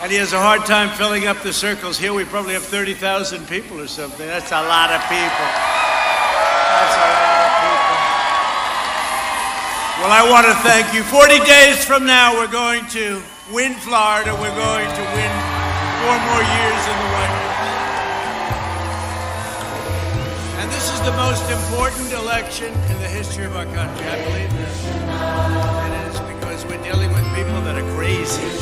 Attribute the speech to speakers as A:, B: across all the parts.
A: And he has a hard time filling up the circles. Here we probably have 30,000 people or something. That's a lot of people. That's a lot of people. Well, I want to thank you. 40 days from now, we're going to win Florida. We're going to win 4 more years in the White House. And this is the most important election in the history of our country. I believe this. It is because we're dealing with people that are crazy.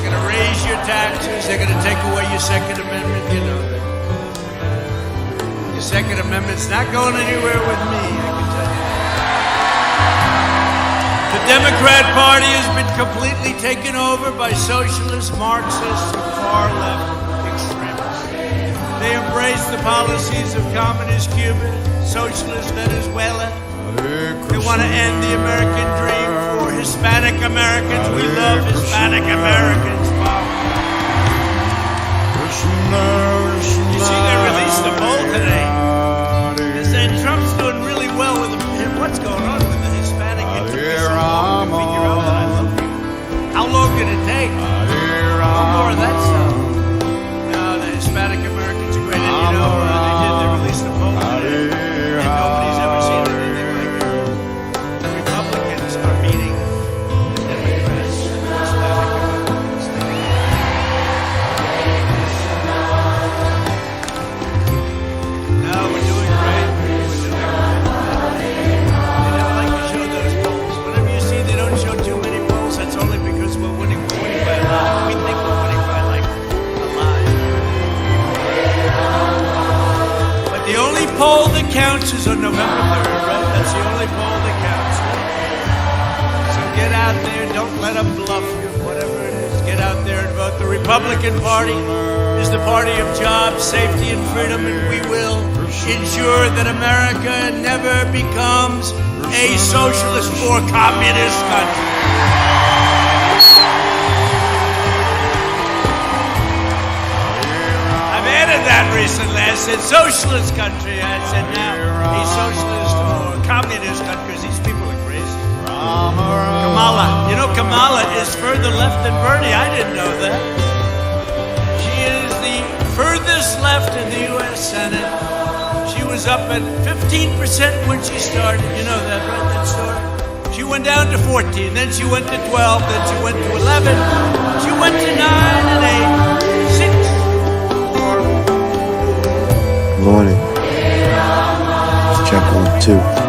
A: They're going to raise your taxes. They're going to take away your Second Amendment. You know that. Your Second Amendment's not going anywhere with me, I can tell you. The Democrat Party has been completely taken over by socialists, Marxists, and far-left extremists. They embrace the policies of communist Cuba, socialist Venezuela. They want to end the American dream for Hispanic Americans. We love Hispanic Americans. You see, they released the poll today. They said Trump's doing really well with what's going on with the Hispanic. It took me so long to figure out that I love you. How long did it take? No more of that stuff. No, the Hispanic Americans are great. And you know, they released the poll today. And nobody's ever seen anything like it. The Republicans are beating the Democrats. No, we're doing great. We're doing great. They don't like to show those polls. Whenever you see they don't show too many polls, that's only because we're winning by a lot. We think we're winning by like a lot. But the only poll that counts is on November 3rd, right? That's the only poll that counts. So get out there. Don't let them bluff you. Whatever it is, get out there and vote. The Republican Party is the party of jobs, safety, and freedom, and we will ensure that America never becomes a socialist or communist country. I've added that recently. I said socialist country. I said now a socialist or communist country because these people are crazy. Kamala. You know, Kamala is further left than Bernie. I didn't know that. She is the furthest left in the U.S. Senate. She was up at 15% when she started. You know that, right? That story. She went down to 14, then she went to 12, then she went to 11. She went to 9 and 8, 6, 4.
B: Good morning. Check 1, 2.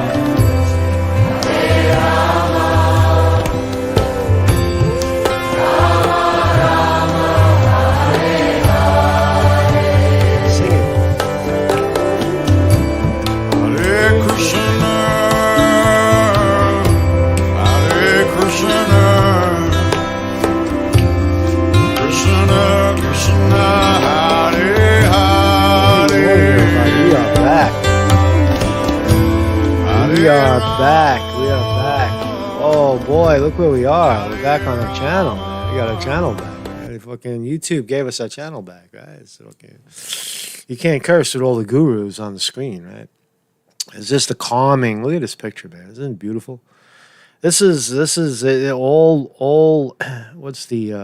B: We are back. Oh boy, look where we are. We're back on our channel. We got our channel back. Right? Fucking YouTube gave us our channel back, right? It's okay. You can't curse with all the gurus on the screen, right? It's just the calming. Look at this picture, man. Isn't it beautiful? This is all. What's the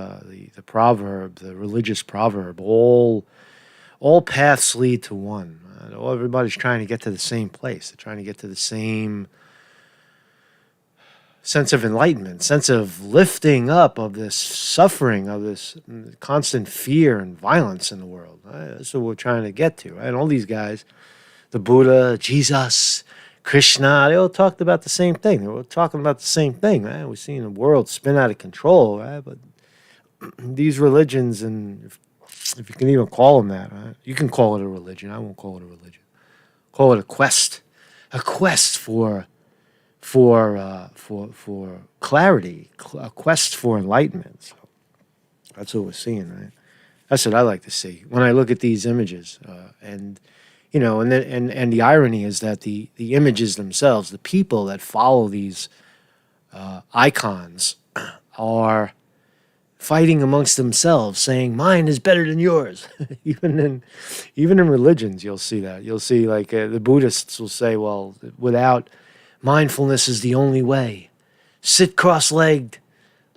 B: proverb? The religious proverb. All paths lead to one. Everybody's trying to get to the same place. They're trying to get to the same sense of enlightenment, sense of lifting up of this suffering, of this constant fear and violence in the world. Right? That's what we're trying to get to. Right? And all these guys, the Buddha, Jesus, Krishna, they all talked about the same thing. They were talking about the same thing. Right? We're seeing the world spin out of control. Right? But these religions, and if you can even call them that, right? You can call it a religion. I won't call it a religion. Call it a quest for clarity, a quest for enlightenment. So that's what we're seeing, right? That's what I like to see when I look at these images, and the irony is that the images themselves, the people that follow these icons, are fighting amongst themselves, saying mine is better than yours. even in religions, you'll see that. You'll see the Buddhists will say, well, without mindfulness is the only way. Sit cross-legged,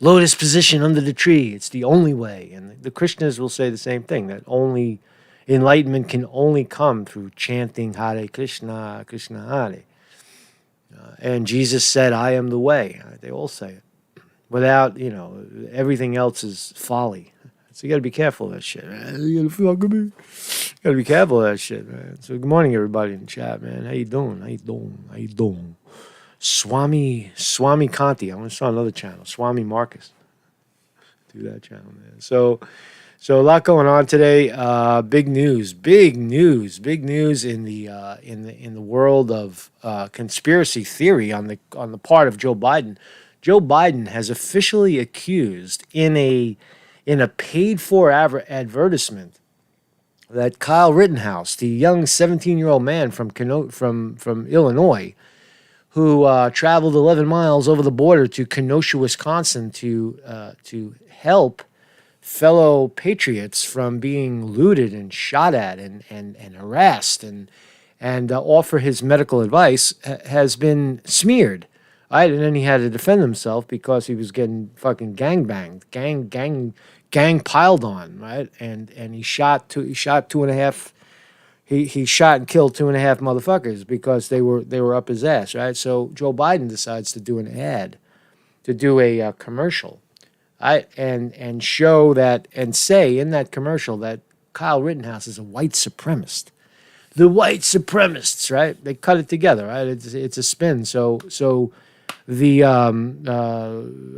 B: lotus position under the tree. It's the only way. And the Krishnas will say the same thing, that only enlightenment can only come through chanting Hare Krishna, Krishna Hare. And Jesus said, I am the way. They all say it. Without, everything else is folly. So you got to be careful of that shit, man. You got to be careful of that shit, man. So good morning, everybody in the chat, man. How you doing? Swami Conte. I want to start another channel. Swami Marcus. Do that channel, man. So a lot going on today. Big news in the world of conspiracy theory on the part of Joe Biden. Joe Biden has officially accused in a paid-for advertisement that Kyle Rittenhouse, the young 17-year-old man from Illinois, who traveled 11 miles over the border to Kenosha, Wisconsin, to help fellow patriots from being looted and shot at and harassed and offer his medical advice, has been smeared. Right? And then he had to defend himself because he was getting fucking gang piled on, right? And he shot 2.5. He shot and killed 2.5 motherfuckers because they were up his ass, right? So Joe Biden decides to do an ad, to do a commercial, right? And show that and say in that commercial that Kyle Rittenhouse is a white supremacist. The white supremacists, right? They cut it together, right? It's a spin. So the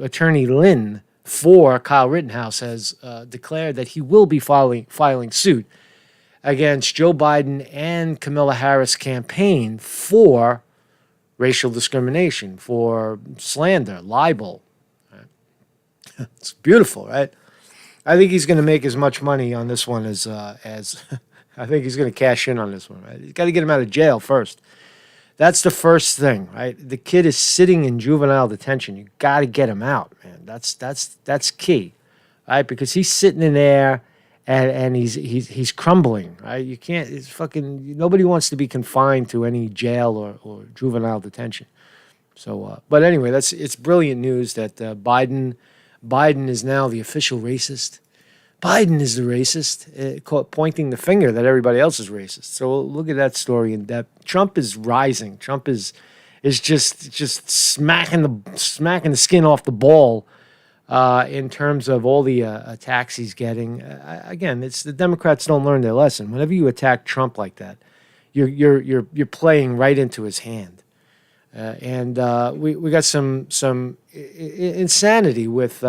B: attorney Lynn for Kyle Rittenhouse has declared that he will be filing suit against Joe Biden and Kamala Harris' campaign for racial discrimination, for slander, libel. Right? It's beautiful, right? I think he's going to make as much money on this one as I think he's going to cash in on this one, right? He's got to get him out of jail first. That's the first thing, right? The kid is sitting in juvenile detention. You got to get him out, man. That's key, right? Because he's sitting in there and he's crumbling, right? You can't. It's fucking. Nobody wants to be confined to any jail or juvenile detention. So, but anyway, it's brilliant news that Biden is now the official racist. Biden is the racist, pointing the finger that everybody else is racist. So look at that story in depth. Trump is rising. Trump is just smacking the skin off the ball in terms of all the attacks he's getting. Again, it's the Democrats don't learn their lesson. Whenever you attack Trump like that, you're playing right into his hand. And we got some insanity with.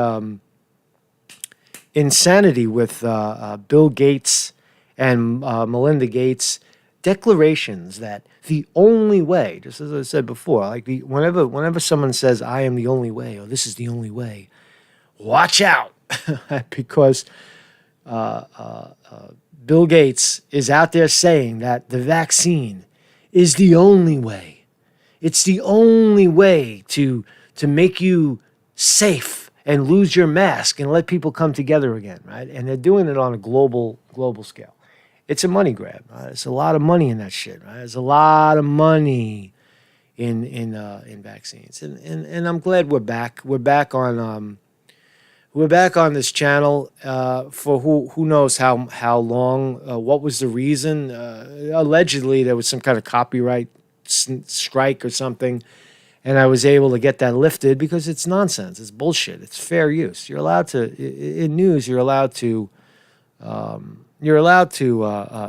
B: Bill Gates and Melinda Gates' declarations that the only way, just as I said before, like whenever someone says I am the only way or this is the only way, watch out because Bill Gates is out there saying that the vaccine is the only way. It's the only way to make you safe and lose your mask and let people come together again, right? And they're doing it on a global scale. It's a money grab. Right? It's a lot of money in that shit, right? There's a lot of money in vaccines, and I'm glad we're back. We're back on this channel for who knows how long. What was the reason? Allegedly, there was some kind of copyright strike or something. And I was able to get that lifted because it's nonsense. It's bullshit. It's fair use. You're allowed to, in news, you're allowed to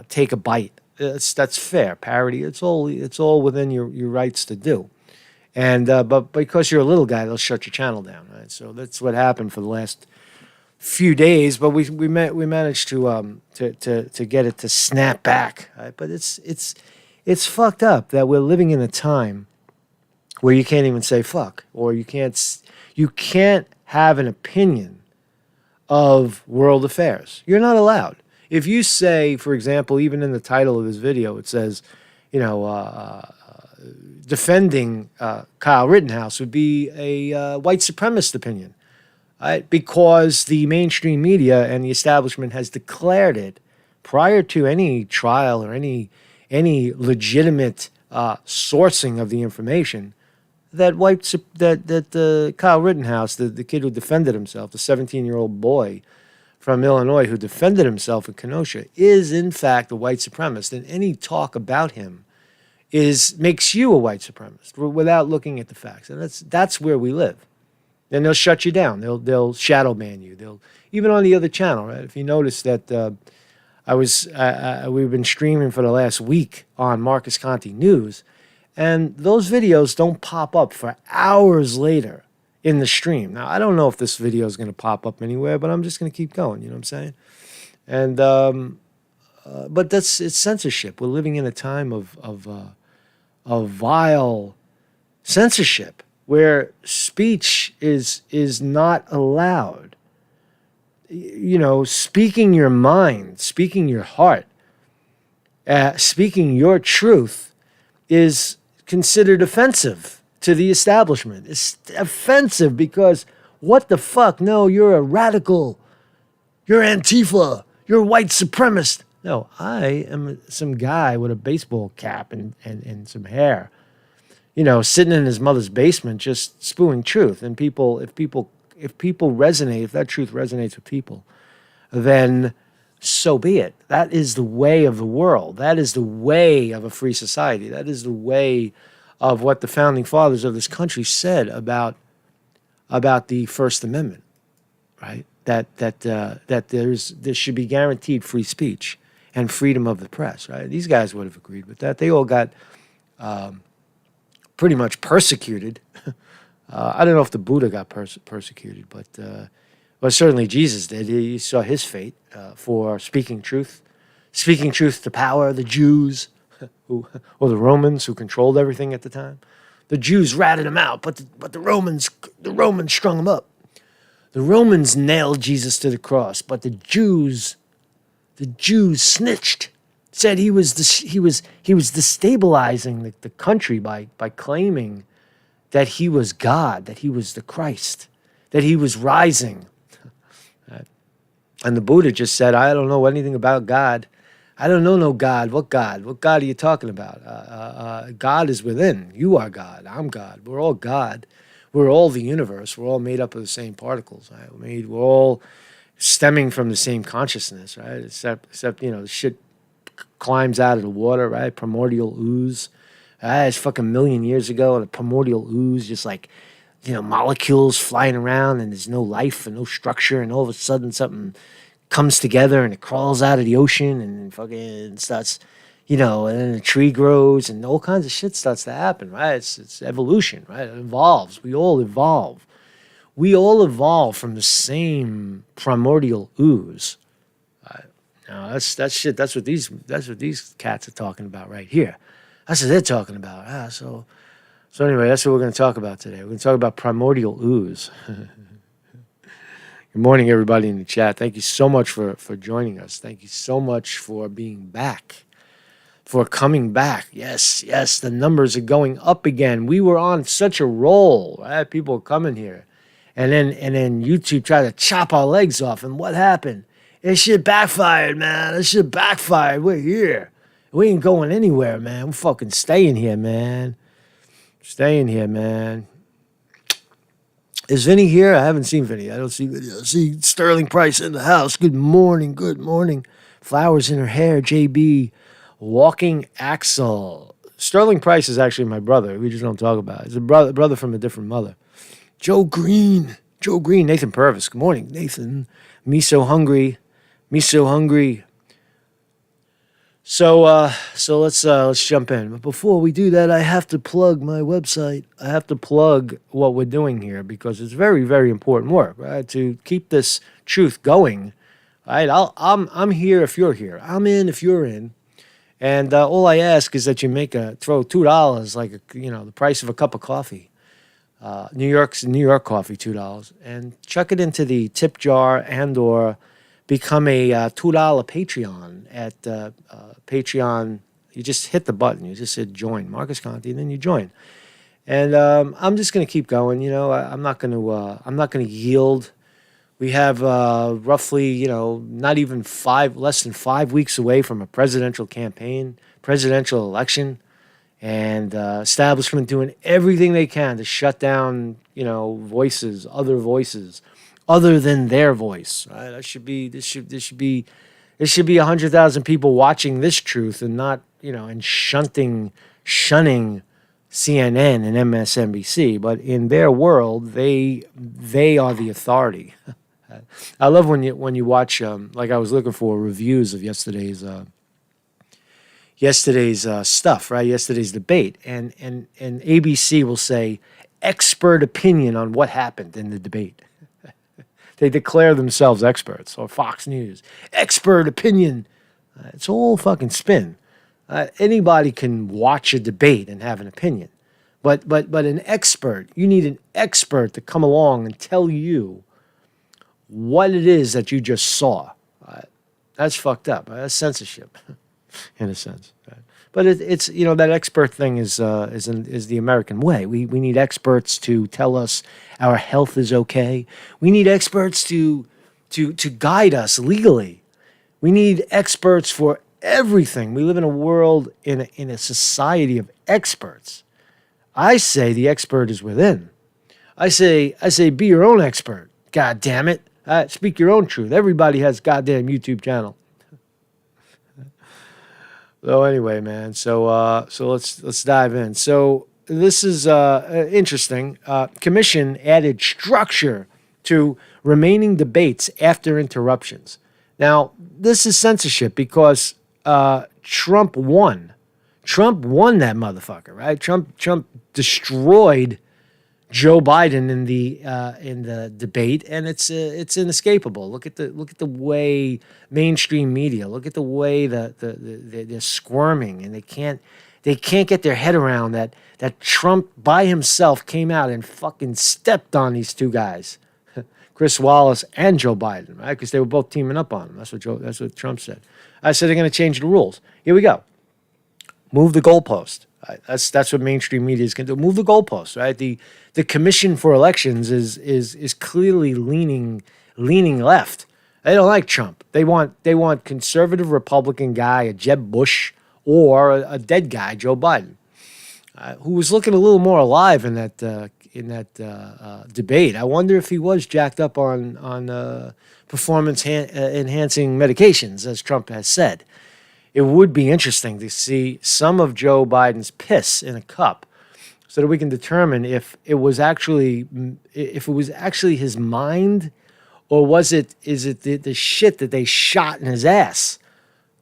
B: take a bite. That's fair. Parody. It's all within your rights to do. And but because you're a little guy, they'll shut your channel down. Right. So that's what happened for the last few days. But we managed to get it to snap back. Right? But it's fucked up that we're living in a time where you can't even say fuck, or you can't have an opinion of world affairs. You're not allowed. If you say, for example, even in the title of this video, it says, defending Kyle Rittenhouse would be a white supremacist opinion, right? Because the mainstream media and the establishment has declared it prior to any trial or any legitimate sourcing of the information. that Kyle Rittenhouse, the kid who defended himself, the 17-year-old boy from Illinois who defended himself in Kenosha, is in fact a white supremacist, and any talk about him makes you a white supremacist without looking at the facts, and that's where we live. Then they'll shut you down. They'll shadow ban you. They'll even on the other channel, right? If you notice that we've been streaming for the last week on Marcus Conte News, and those videos don't pop up for hours later in the stream. Now I don't know if this video is going to pop up anywhere, but I'm just going to keep going. You know what I'm saying? And but it's censorship. We're living in a time of vile censorship, where speech is not allowed. You know, speaking your mind, speaking your heart, speaking your truth is considered offensive to the establishment. It's offensive because what the fuck? No, you're a radical. You're Antifa. You're a white supremacist. No, I am some guy with a baseball cap and some hair, you know, sitting in his mother's basement just spewing truth. And if people resonate, if that truth resonates with people, then so be it. That is the way of the world. That is the way of a free society. That is the way of what the founding fathers of this country said about the First Amendment, right? That there should be guaranteed free speech and freedom of the press, right? These guys would have agreed with that. They all got pretty much persecuted. I don't know if the Buddha got persecuted, but certainly Jesus did. You saw his fate for speaking truth to power. The Jews, or the Romans, who controlled everything at the time. The Jews ratted him out, but the Romans strung him up. The Romans nailed Jesus to the cross, but the Jews snitched. Said he was destabilizing the country by claiming that he was God, that he was the Christ, that he was rising. And the Buddha just said, I don't know anything about God. I don't know no God. What God? What God are you talking about? God is within. You are God. I'm God. We're all God. We're all the universe. We're all made up of the same particles. Right? We're all stemming from the same consciousness, right? Except you know, the shit climbs out of the water, right? Primordial ooze. It's fucking million years ago, the primordial ooze, just like, you know, molecules flying around, and there's no life and no structure, and all of a sudden something comes together and it crawls out of the ocean and fucking starts, you know, and then a tree grows and all kinds of shit starts to happen, right? It's evolution, right? It evolves. We all evolve. We all evolve from the same primordial ooze. Now that's shit. That's what these cats are talking about right here. That's what they're talking about. So anyway, that's what we're going to talk about today. We're going to talk about primordial ooze. Good morning, everybody in the chat. Thank you so much for joining us. Thank you so much for being back, for coming back. Yes, the numbers are going up again. We were on such a roll, right? People are coming here. And then YouTube tried to chop our legs off. And what happened? This shit backfired, man. This shit backfired. We're here. We ain't going anywhere, man. We're fucking staying here, man. Staying here, man. Is Vinny here? I haven't seen Vinny. I don't see Vinny. I see Sterling Price in the house. Good morning. Good morning. Flowers in her hair. JB. Walking Axel. Sterling Price is actually my brother. We just don't talk about it. He's a brother from a different mother. Joe Green. Nathan Purvis. Good morning, Nathan. Me so hungry. So let's jump in. But before we do that, I have to plug my website. I have to plug what we're doing here because it's very, very important work, right? To keep this truth going, right? I'm here if you're here. I'm in if you're in. And all I ask is that you throw $2, like the price of a cup of coffee. New York coffee, $2, and chuck it into the tip jar and/or become a $2 Patreon at Patreon. You just hit the button. You just hit join, Marcus Conte, and then you join. And I'm just going to keep going. I'm not going to yield. We have roughly, less than 5 weeks away from a presidential campaign, presidential election. and establishment doing everything they can to shut down, voices, other than their voice. Right? There should be 100,000 people watching this truth and not, and shunning CNN and MSNBC. But in their world, they are the authority. I love when you watch, like I was looking for reviews of yesterday's stuff, right? Yesterday's debate, and ABC will say expert opinion on what happened in the debate. They declare themselves experts, or Fox News, expert opinion. It's all fucking spin. Anybody can watch a debate and have an opinion, but an expert, you need an expert to come along and tell you what it is that you just saw. That's fucked up. That's censorship, in a sense. But it's that expert thing is the American way. We need experts to tell us our health is okay. We need experts to guide us legally. We need experts for everything. We live in a world, in a society of experts. I say the expert is within. I say be your own expert. God damn it. Speak your own truth. Everybody has a goddamn YouTube channel. So anyway, man. So let's dive in. So this is interesting. Commission added structure to remaining debates after interruptions. Now this is censorship because Trump won. Trump won that motherfucker, right? Trump destroyed Joe Biden in the debate, and it's inescapable. Look at the way mainstream media, look at the way they're squirming, and they can't get their head around that Trump by himself came out and fucking stepped on these two guys, Chris Wallace and Joe Biden, right? Because they were both teaming up on him. That's what Trump said. I said they're going to change the rules. Here we go. Move the goalpost. Right? That's what mainstream media is going to do. Move the goalpost, right? The Commission for Elections is clearly leaning left. They don't like Trump. They want conservative Republican guy, a Jeb Bush, or a dead guy, Joe Biden, who was looking a little more alive in that debate. I wonder if he was jacked up on performance enhancing medications, as Trump has said. It would be interesting to see some of Joe Biden's piss in a cup, so that we can determine if it was actually his mind, or is it the shit that they shot in his ass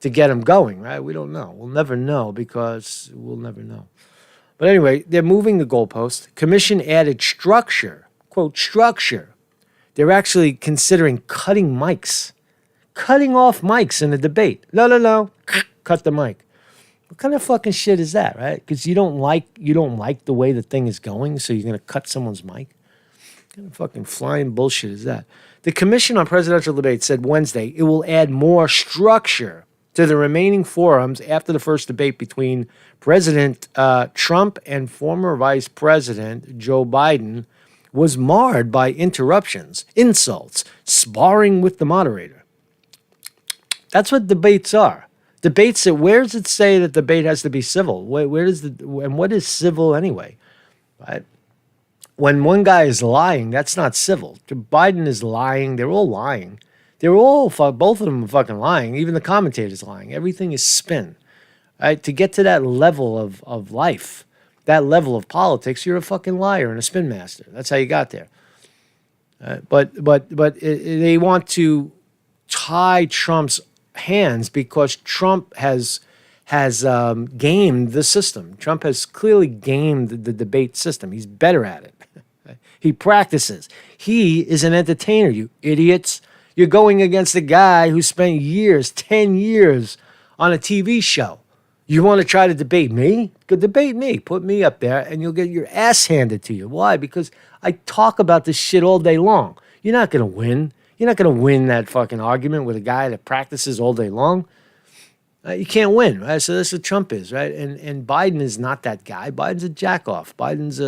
B: to get him going, right? We don't know. We'll never know because we'll never know. But anyway, they're moving the goalpost. Commission added structure, quote, structure. They're actually considering cutting mics. Cutting off mics in a debate. No. Cut the mic. What kind of fucking shit is that, right? Because you don't like the way the thing is going, so you're going to cut someone's mic? What kind of fucking flying bullshit is that? The Commission on Presidential Debates said Wednesday it will add more structure to the remaining forums after the first debate between President Trump and former Vice President Joe Biden was marred by interruptions, insults, sparring with the moderator. That's what debates are. Debates. Where does it say that debate has to be civil? And what is civil anyway? Right? When one guy is lying, that's not civil. Biden is lying. They're all lying. Both of them are fucking lying. Even the commentator's lying. Everything is spin. Right? To get to that level of life, that level of politics, you're a fucking liar and a spin master. That's how you got there. But they want to tie Trump's hands because Trump has gamed the system. Trump has clearly gamed the debate system. He's better at it. He practices. He is an entertainer, you idiots. You're going against a guy who spent 10 years on a TV show. You want to try to debate me? Go debate me. Put me up there and you'll get your ass handed to you. Why? Because I talk about this shit all day long. You're not going to win. You're not going to win that fucking argument with a guy that practices all day long. You can't win, right? So that's what Trump is, right? And Biden is not that guy. Biden's a jackoff. Biden's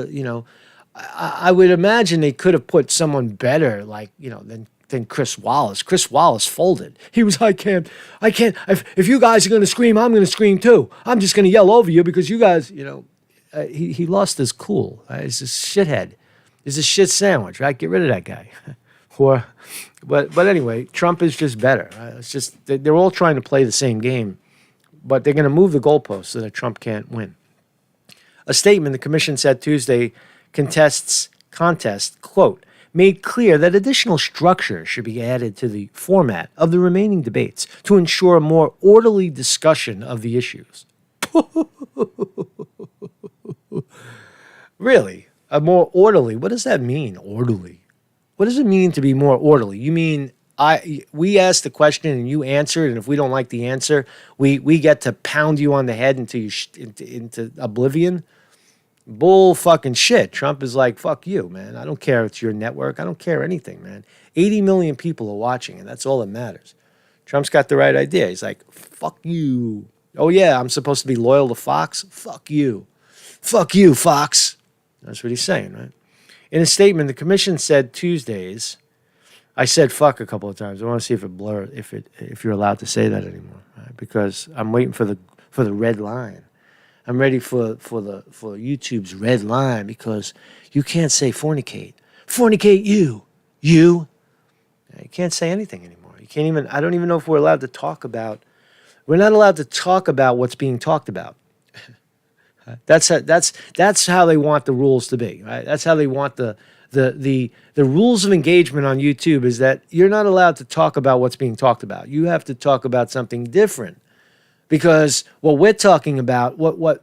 B: I would imagine they could have put someone better, than than Chris Wallace. Chris Wallace folded. He was, I can't. If you guys are going to scream, I'm going to scream too. I'm just going to yell over you because you guys, he lost his cool. Right? He's a shithead. He's a shit sandwich, right? Get rid of that guy. But anyway, Trump is just better. Right? It's just they're all trying to play the same game, but they're going to move the goalposts so that Trump can't win. A statement the commission said Tuesday contest, quote, made clear that additional structure should be added to the format of the remaining debates to ensure a more orderly discussion of the issues. Really? A more orderly? What does that mean, orderly? What does it mean to be more orderly? You mean we ask the question and you answer it, and if we don't like the answer, we get to pound you on the head until you into oblivion? Bull fucking shit. Trump is like, fuck you, man. I don't care if it's your network. I don't care anything, man. 80 million people are watching, and that's all that matters. Trump's got the right idea. He's like, fuck you. Oh, yeah, I'm supposed to be loyal to Fox? Fuck you. Fuck you, Fox. That's what he's saying, right? In a statement, the commission said Tuesdays, I said fuck a couple of times. I want to see if it blurs, if you're allowed to say that anymore, right? Because I'm waiting for the red line. I'm ready for YouTube's red line because you can't say fornicate. Fornicate you. You can't say anything anymore. You can't even, I don't even know if we're allowed to talk about, we're not allowed to talk about what's being talked about. That's how they want the rules to be, right? That's how they want the rules of engagement on YouTube is that you're not allowed to talk about what's being talked about. You have to talk about something different. Because what we're talking about, what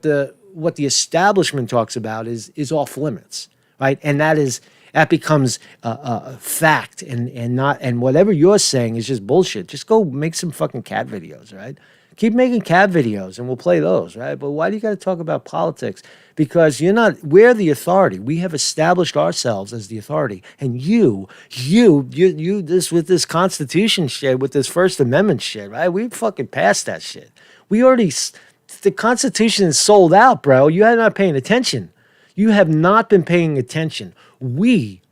B: the establishment talks about is off limits, right? And that becomes a fact, and whatever you're saying is just bullshit. Just go make some fucking cat videos, right? Keep making cat videos, and we'll play those, right? But why do you got to talk about politics? Because we're the authority. We have established ourselves as the authority, and you, this with this Constitution shit, with this First Amendment shit, right? We fucking passed that shit. The Constitution is sold out, bro. You are not paying attention. You have not been paying attention. We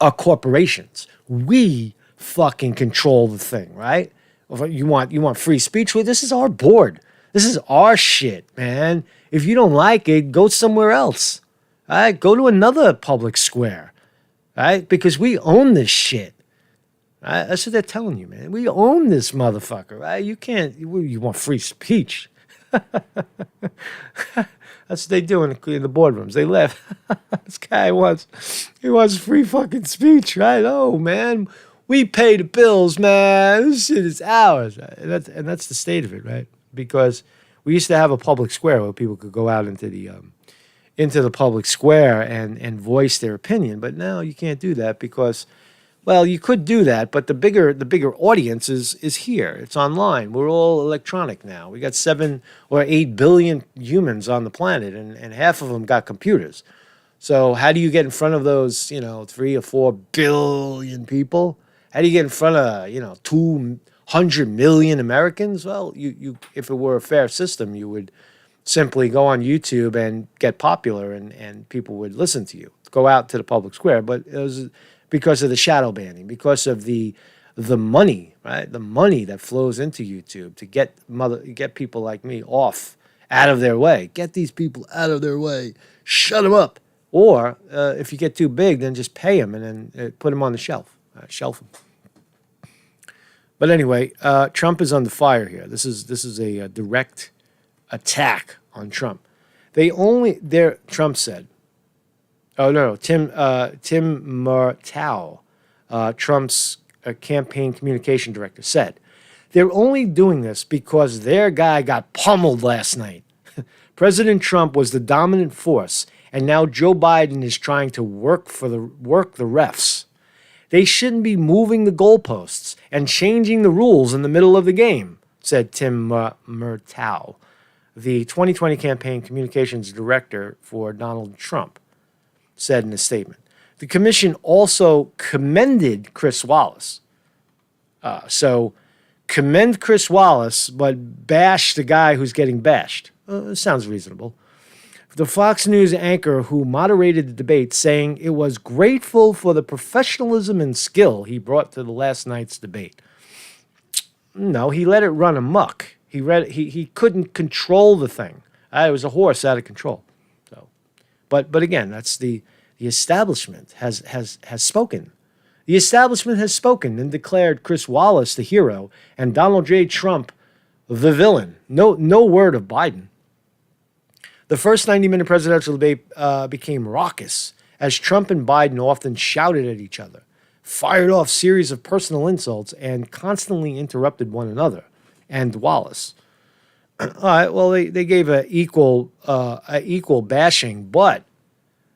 B: are corporations. We fucking control the thing, right? You want free speech? Well, this is our board. This is our shit, man. If you don't like it, go somewhere else. All right? Go to another public square. All right? Because we own this shit. All right? That's what they're telling you, man. We own this motherfucker, right? You can't, you want free speech. That's what they do in the boardrooms. They laugh. This guy wants free fucking speech, right? Oh, man. We pay the bills, man. This shit is ours. Right? And that's the state of it, right? Because we used to have a public square where people could go out into the public square and voice their opinion. But now you can't do that because, well, you could do that, but the bigger audience is here. It's online. We're all electronic now. We got 7 or 8 billion humans on the planet, and half of them got computers. So how do you get in front of those, 3 or 4 billion people? How do you get in front of, 200 million Americans? Well, you if it were a fair system, you would simply go on YouTube and get popular and people would listen to you. Go out to the public square. But it was because of the shadow banning, because of the money, right? The money that flows into YouTube to get people like me out of their way. Get these people out of their way. Shut them up. Or if you get too big, then just pay them and then put them on the shelf. Shelf them. But anyway, Trump is under fire here. This is a direct attack on Trump. Trump said, oh no, Tim Murtaugh, Trump's campaign communication director, said, they're only doing this because their guy got pummeled last night. President Trump was the dominant force, and now Joe Biden is trying to work the refs. They shouldn't be moving the goalposts and changing the rules in the middle of the game, said Tim Murtaugh, the 2020 campaign communications director for Donald Trump, said in a statement. The commission also commended Chris Wallace. So commend Chris Wallace, but bash the guy who's getting bashed. Sounds reasonable. The Fox News anchor who moderated the debate, saying it was grateful for the professionalism and skill he brought to the last night's debate. No, he let it run amok. He couldn't control the thing. It was a horse out of control. So, but again, that's the establishment has spoken. The establishment has spoken and declared Chris Wallace the hero and Donald J. Trump the villain. No word of Biden. The first 90-minute presidential debate became raucous as Trump and Biden often shouted at each other, fired off series of personal insults, and constantly interrupted one another and Wallace. All right, well, they gave a equal bashing, but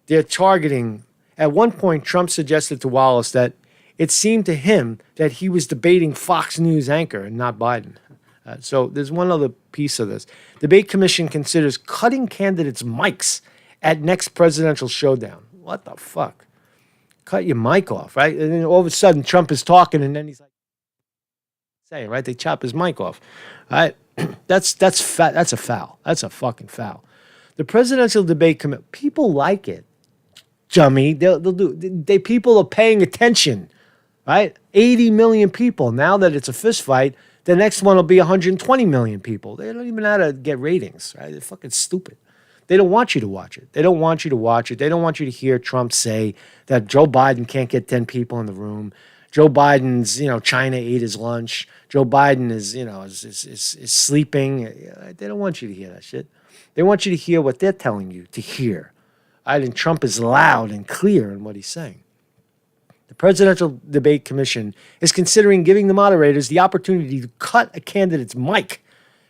B: they're targeting. At one point, Trump suggested to Wallace that it seemed to him that he was debating Fox News anchor and not Biden. So there's one other piece of this. Debate Commission considers cutting candidates' mics at next presidential showdown. What the fuck? Cut your mic off, right? And then all of a sudden, Trump is talking, and then he's like, saying, right? They chop his mic off. All right? That's a foul. That's a fucking foul. The presidential debate committee, people like it. Dummy. They'll do. People are paying attention, right? 80 million people. Now that it's a fist fight, the next one will be 120 million people. They don't even know how to get ratings, right? They're fucking stupid. They don't want you to watch it. They don't want you to watch it. They don't want you to hear Trump say that Joe Biden can't get 10 people in the room. Joe Biden's, China ate his lunch. Joe Biden is sleeping. They don't want you to hear that shit. They want you to hear what they're telling you to hear. Right? And Trump is loud and clear in what he's saying. The Presidential Debate Commission is considering giving the moderators the opportunity to cut a candidate's mic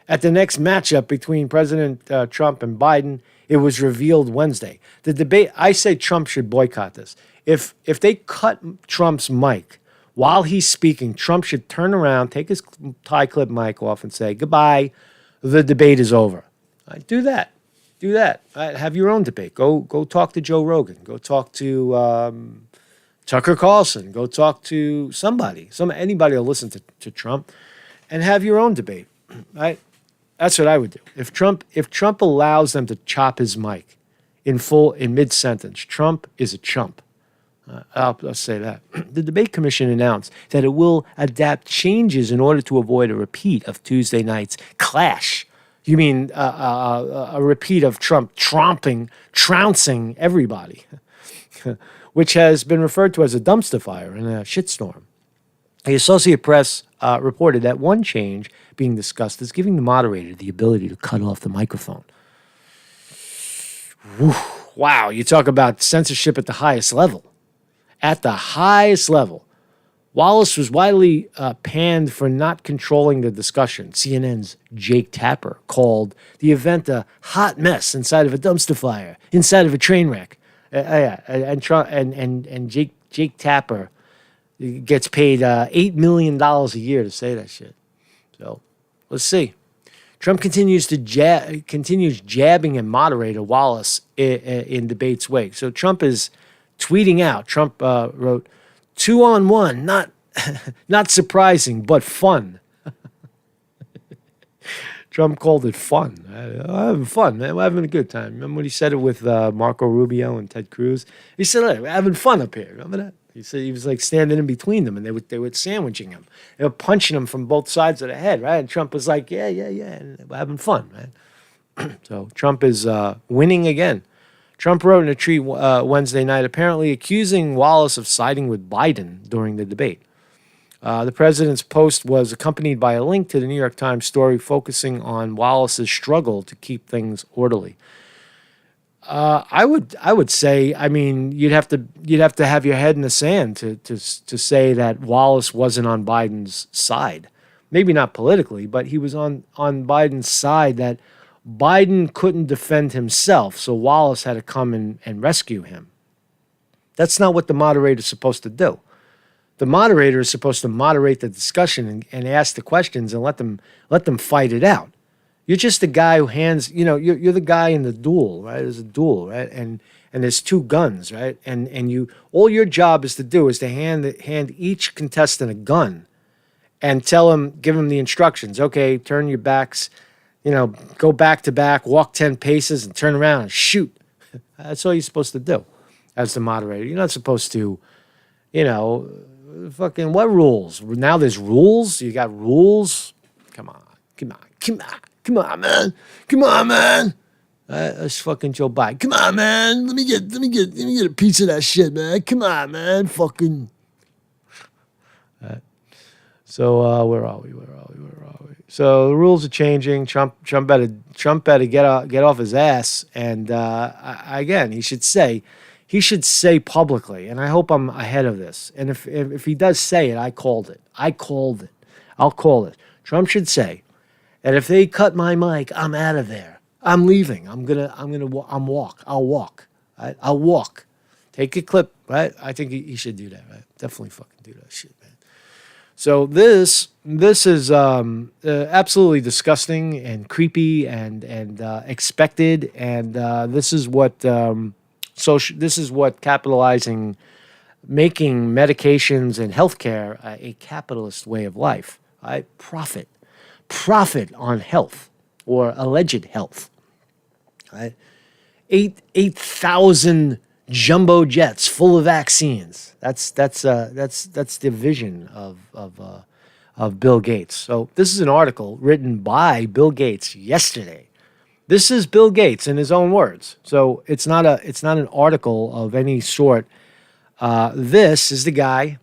B: at the next matchup between President Trump and Biden. It was revealed Wednesday. The debate, I say Trump should boycott this. If they cut Trump's mic while he's speaking, Trump should turn around, take his tie clip mic off and say, goodbye, the debate is over. Right, do that. Do that. Right, have your own debate. Go talk to Joe Rogan. Go talk to Tucker Carlson. Go talk to anybody will listen to Trump and have your own debate. Right? That's what I would do. If Trump allows them to chop his mic in mid-sentence, Trump is a chump. I'll say that. The Debate Commission announced that it will adapt changes in order to avoid a repeat of Tuesday night's clash. You mean a repeat of Trump trouncing everybody, which has been referred to as a dumpster fire and a shitstorm. The Associated Press reported that one change being discussed is giving the moderator the ability to cut off the microphone. Whew, wow, you talk about censorship at the highest level. At the highest level. Wallace was widely panned for not controlling the discussion. CNN's Jake Tapper called the event a hot mess inside of a dumpster fire, inside of a train wreck. And Jake Tapper gets paid $8 million a year to say that shit. So let's see. Trump continues jabbing at moderator Wallace in debate's wake. So Trump is tweeting out. Trump wrote, 2-on-1, not surprising, but fun. Trump called it fun. I'm having fun, man. We're having a good time. Remember when he said it with Marco Rubio and Ted Cruz? He said, hey, we're having fun up here. Remember that? He said he was like standing in between them, and they were sandwiching him. They were punching him from both sides of the head, right? And Trump was like, yeah, and we're having fun, man. So Trump is winning again. Trump wrote in a tweet Wednesday night, apparently accusing Wallace of siding with Biden during the debate. The president's post was accompanied by a link to the New York Times story focusing on Wallace's struggle to keep things orderly. I would say, I mean, you'd have to have your head in the sand to say that Wallace wasn't on Biden's side. Maybe not politically, but he was on Biden's side, that Biden couldn't defend himself, so Wallace had to come and rescue him. That's not what the moderator is supposed to do. The moderator is supposed to moderate the discussion and ask the questions and let them fight it out. You're just the guy who hands, you're the guy in the duel, right? There's a duel, right? And there's two guns, right? And you, all your job is to do is to hand each contestant a gun and give them the instructions. Okay, turn your backs, go back to back, walk 10 paces, and turn around and shoot. That's all you're supposed to do as the moderator. You're not supposed to, fucking what rules? Now there's rules. You got rules. Come on, man. Come on, man. That's fucking Joe Biden. Come on, man. Let me get a piece of that shit, man. Come on, man. Fucking. So where are we? So the rules are changing. Trump better get off his ass. And again, he should say publicly. And I hope I'm ahead of this. And if he does say it, I called it. I'll call it. Trump should say, and if they cut my mic, I'm out of there. I'm leaving. I'll walk. Right? I'll walk. Take a clip. Right? I think he should do that. Right? Definitely fucking do that shit, man. So this is absolutely disgusting and creepy and expected, and this is what capitalizing, making medications and healthcare a capitalist way of life. Right? Profit on health or alleged health. Right? 8,000 jumbo jets full of vaccines. That's the vision of Bill Gates. So this is an article written by Bill Gates yesterday. This is Bill Gates in his own words. So it's not an article of any sort. This is the guy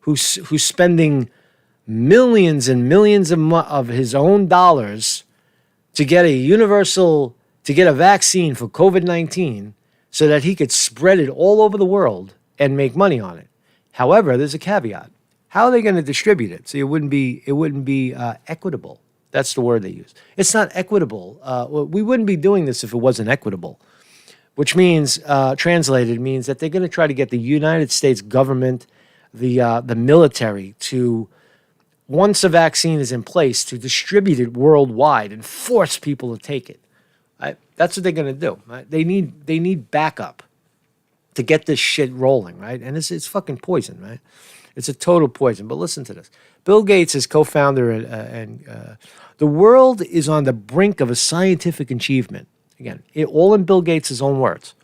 B: who's spending millions and millions of his own dollars to get a vaccine for COVID-19 so that he could spread it all over the world and make money on it. However, there's a caveat. How are they going to distribute it? So it wouldn't be equitable. That's the word they use. It's not equitable. We wouldn't be doing this if it wasn't equitable, which means, translated, means that they're going to try to get the United States government, the military, to, once a vaccine is in place, to distribute it worldwide and force people to take it. Right? That's what they're going to do. Right? They need backup to get this shit rolling, right? And it's fucking poison, right? It's a total poison. But listen to this. Bill Gates is co-founder, and the world is on the brink of a scientific achievement. Again, all in Bill Gates' own words.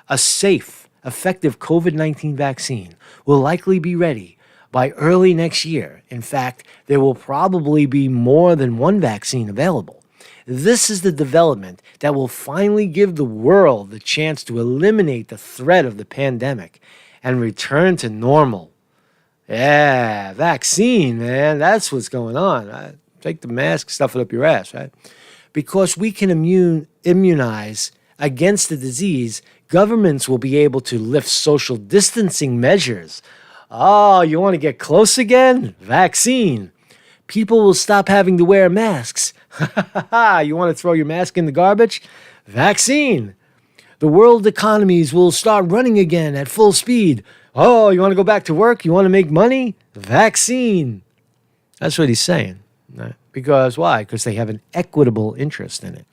B: A safe, effective COVID-19 vaccine will likely be ready by early next year. In fact, there will probably be more than one vaccine available. This is the development that will finally give the world the chance to eliminate the threat of the pandemic and return to normal. Yeah, vaccine, man. That's what's going on. Right? Take the mask, stuff it up your ass, right? Because we can immunize against the disease, governments will be able to lift social distancing measures. Oh, you want to get close again? Vaccine. People will stop having to wear masks. You want to throw your mask in the garbage? Vaccine. The world economies will start running again at full speed. Oh, you want to go back to work? You want to make money? Vaccine. That's what he's saying. Right? Because why? Because they have an equitable interest in it.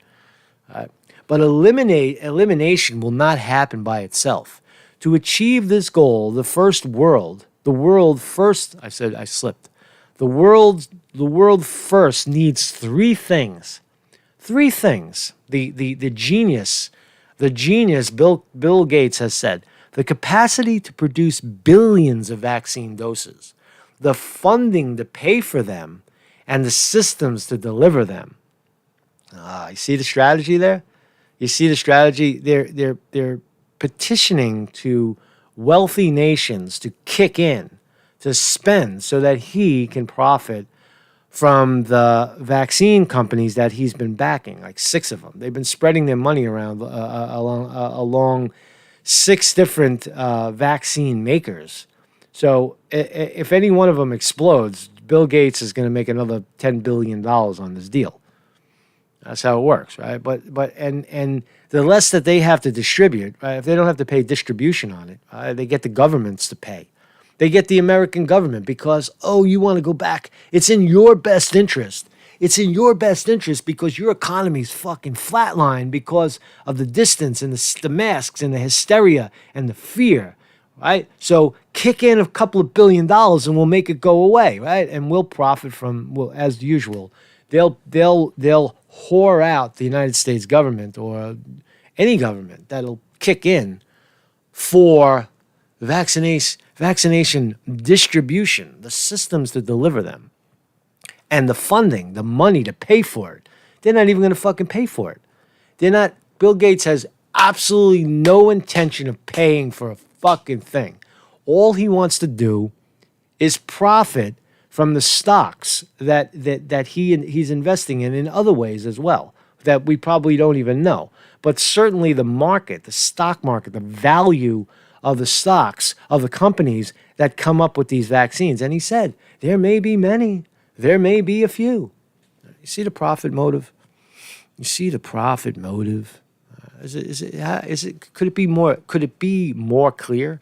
B: Right? But elimination will not happen by itself. To achieve this goal, the world first needs three things. The genius Bill Gates has said: the capacity to produce billions of vaccine doses, the funding to pay for them, and the systems to deliver them. You see the strategy there? You see the strategy? They're petitioning to wealthy nations to kick in, to spend, so that he can profit from the vaccine companies that he's been backing, like 6 of them. They've been spreading their money around along 6 different vaccine makers. So if any one of them explodes, Bill Gates is going to make another $10 billion on this deal. That's how it works, right? But the less that they have to distribute, right? If they don't have to pay distribution on it, they get the governments to pay. They get the American government because, you want to go back. It's in your best interest. It's in your best interest because your economy's fucking flatlined because of the distance and the masks and the hysteria and the fear, right? So kick in a couple of $1 billion and we'll make it go away, right? And we'll profit from, as usual. They'll whore out the United States government or any government that'll kick in for vaccination distribution, the systems to deliver them, and the funding, the money to pay for it. They're not even going to fucking pay for it. They're not. Bill Gates has absolutely no intention of paying for a fucking thing. All he wants to do is profit from the stocks that he's investing in other ways as well, that we probably don't even know. But certainly the market, the stock market, the value of the stocks of the companies that come up with these vaccines. And he said, there may be many, there may be a few. You see the profit motive? You see the profit motive? Could it be more clear?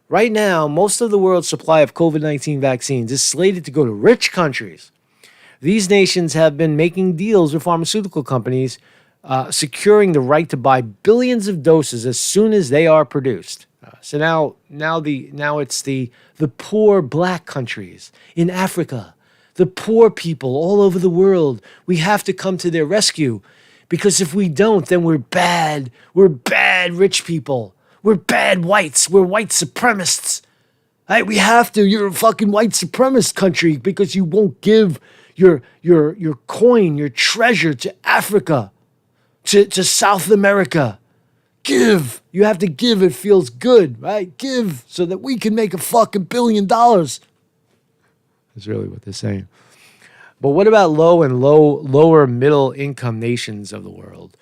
B: Right now, most of the world's supply of COVID-19 vaccines is slated to go to rich countries. These nations have been making deals with pharmaceutical companies, securing the right to buy billions of doses as soon as they are produced. So now it's the poor black countries in Africa, the poor people all over the world. We have to come to their rescue, because if we don't, then we're bad. We're bad rich people. We're bad whites. We're white supremacists. Right? We have to. You're a fucking white supremacist country because you won't give your coin, your treasure to Africa, to South America. Give. You have to give. It feels good, right? Give so that we can make a fucking $1 billion. That's really what they're saying. But what about lower middle income nations of the world?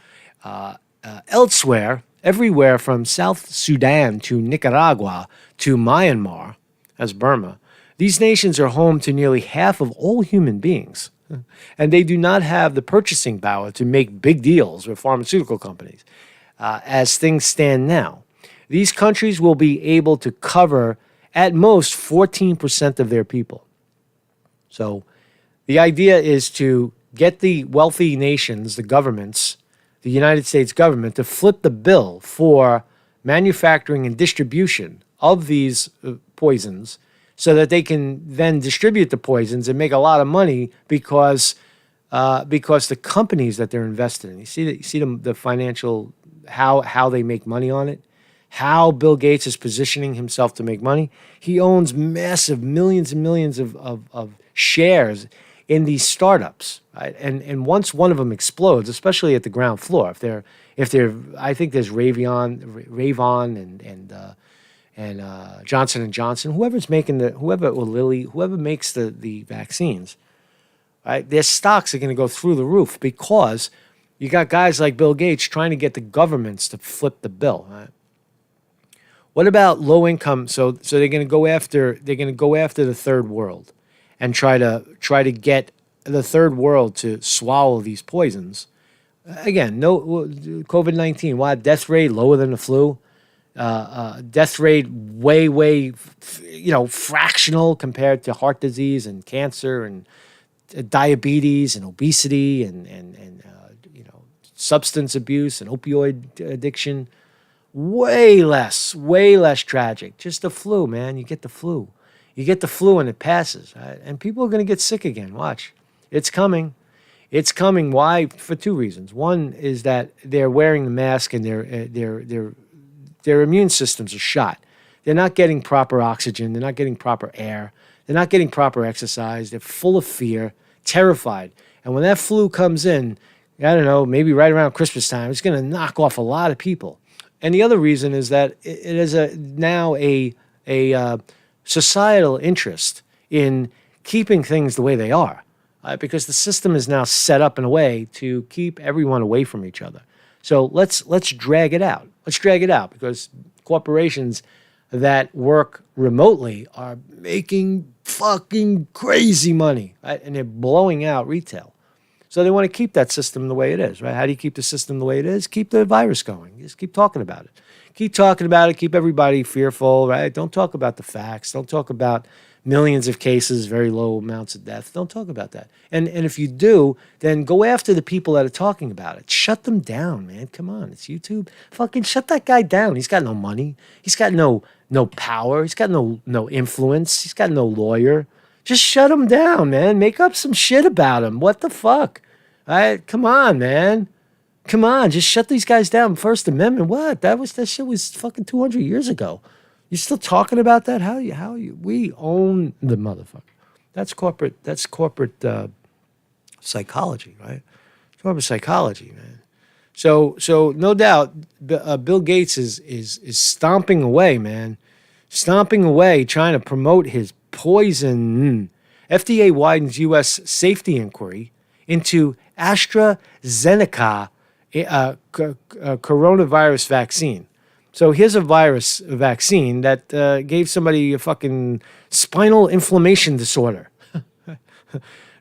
B: Elsewhere, everywhere from South Sudan to Nicaragua to Myanmar, as Burma, these nations are home to nearly half of all human beings. And they do not have the purchasing power to make big deals with pharmaceutical companies. As things stand now, these countries will be able to cover at most 14% of their people. So the idea is to get the wealthy nations, the governments, the United States government, to flip the bill for manufacturing and distribution of these poisons so that they can then distribute the poisons and make a lot of money because the companies that they're invested in. You see the financial, how they make money on it, how Bill Gates is positioning himself to make money. He owns massive millions and millions of shares in these startups, right? And once one of them explodes, especially at the ground floor, if they're I think there's Ravon and Johnson and Johnson, whoever makes the vaccines, right? Their stocks are going to go through the roof because you got guys like Bill Gates trying to get the governments to flip the bill, right? What about low income? So they're going to go after the third world and try to get the third world to swallow these poisons. Again, no COVID-19. Why death rate lower than the flu? Death rate way fractional compared to heart disease and cancer and diabetes and obesity and substance abuse and opioid addiction. Way less tragic. Just the flu, man. You get the flu. You get the flu and it passes, right? And people are going to get sick again. Watch. It's coming. It's coming. Why? For two reasons. One is that they're wearing the mask and their immune systems are shot. They're not getting proper oxygen. They're not getting proper air. They're not getting proper exercise. They're full of fear, terrified. And when that flu comes in, I don't know, maybe right around Christmas time, it's going to knock off a lot of people. And the other reason is that it is now a societal interest in keeping things the way they are, because the system is now set up in a way to keep everyone away from each other. So let's drag it out. Let's drag it out because corporations that work remotely are making fucking crazy money, right? And they're blowing out retail. So they want to keep that system the way it is, right? How do you keep the system the way it is? Keep the virus going. Just keep talking about it. Keep talking about it. Keep everybody fearful, right? Don't talk about the facts. Don't talk about millions of cases, very low amounts of death. Don't talk about that. And if you do, then go after the people that are talking about it. Shut them down, man. Come on, it's YouTube. Fucking shut that guy down. He's got no money. He's got no power. He's got no influence. He's got no lawyer. Just shut him down, man. Make up some shit about him. What the fuck? Right? Come on, man. Come on, just shut these guys down. First Amendment, what? That shit was fucking 200 years ago. You still talking about that? We own the motherfucker. That's corporate psychology, right? Corporate psychology, man. So no doubt, Bill Gates is stomping away, man, stomping away, trying to promote his poison. FDA widens U.S. safety inquiry into AstraZeneca coronavirus vaccine. So here's a vaccine that gave somebody a fucking spinal inflammation disorder.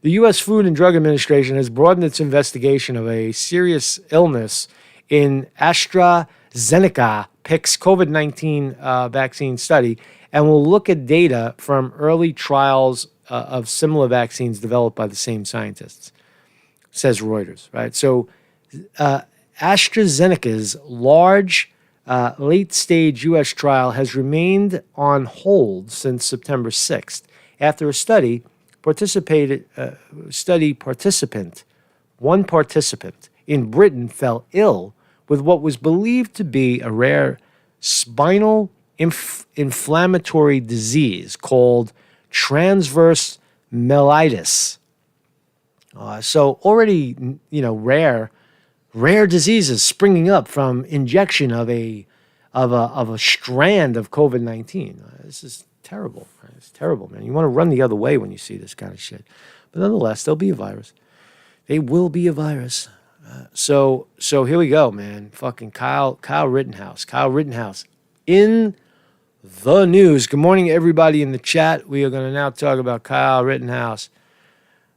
B: The U.S. Food and Drug Administration has broadened its investigation of a serious illness in AstraZeneca PIC's COVID-19 vaccine study and will look at data from early trials of similar vaccines developed by the same scientists, says Reuters, right? So AstraZeneca's large late-stage U.S. trial has remained on hold since September 6th after a one participant in Britain fell ill with what was believed to be a rare spinal inflammatory disease called transverse mellitus. So already, rare diseases springing up from injection of a strand of COVID-19. This is terrible. It's terrible, man. You want to run the other way when you see this kind of shit. But nonetheless, there'll be a virus. They will be a virus. So here we go, man. Fucking Kyle Rittenhouse. Kyle Rittenhouse in the news. Good morning, everybody in the chat. We are going to now talk about Kyle Rittenhouse.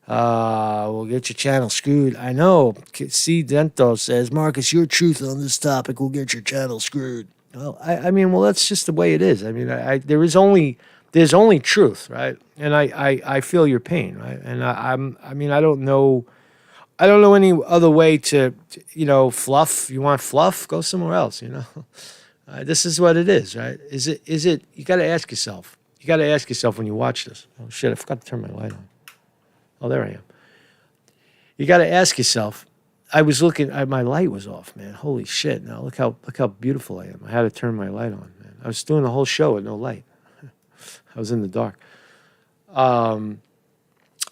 B: We'll get your channel screwed. I know. C. Dento says, Marcus, your truth on this topic will get your channel screwed. Well, I mean, that's just the way it is. I mean, there's only truth, right? And I feel your pain, right? And I don't know any other way to fluff. You want fluff? Go somewhere else. This is what it is, right? Is it? You got to ask yourself. You got to ask yourself when you watch this. Oh shit! I forgot to turn my light on. Oh, there I am. You got to ask yourself. I was looking. My light was off, man. Holy shit! Now look how beautiful I am. I had to turn my light on, man. I was doing the whole show with no light. I was in the dark. I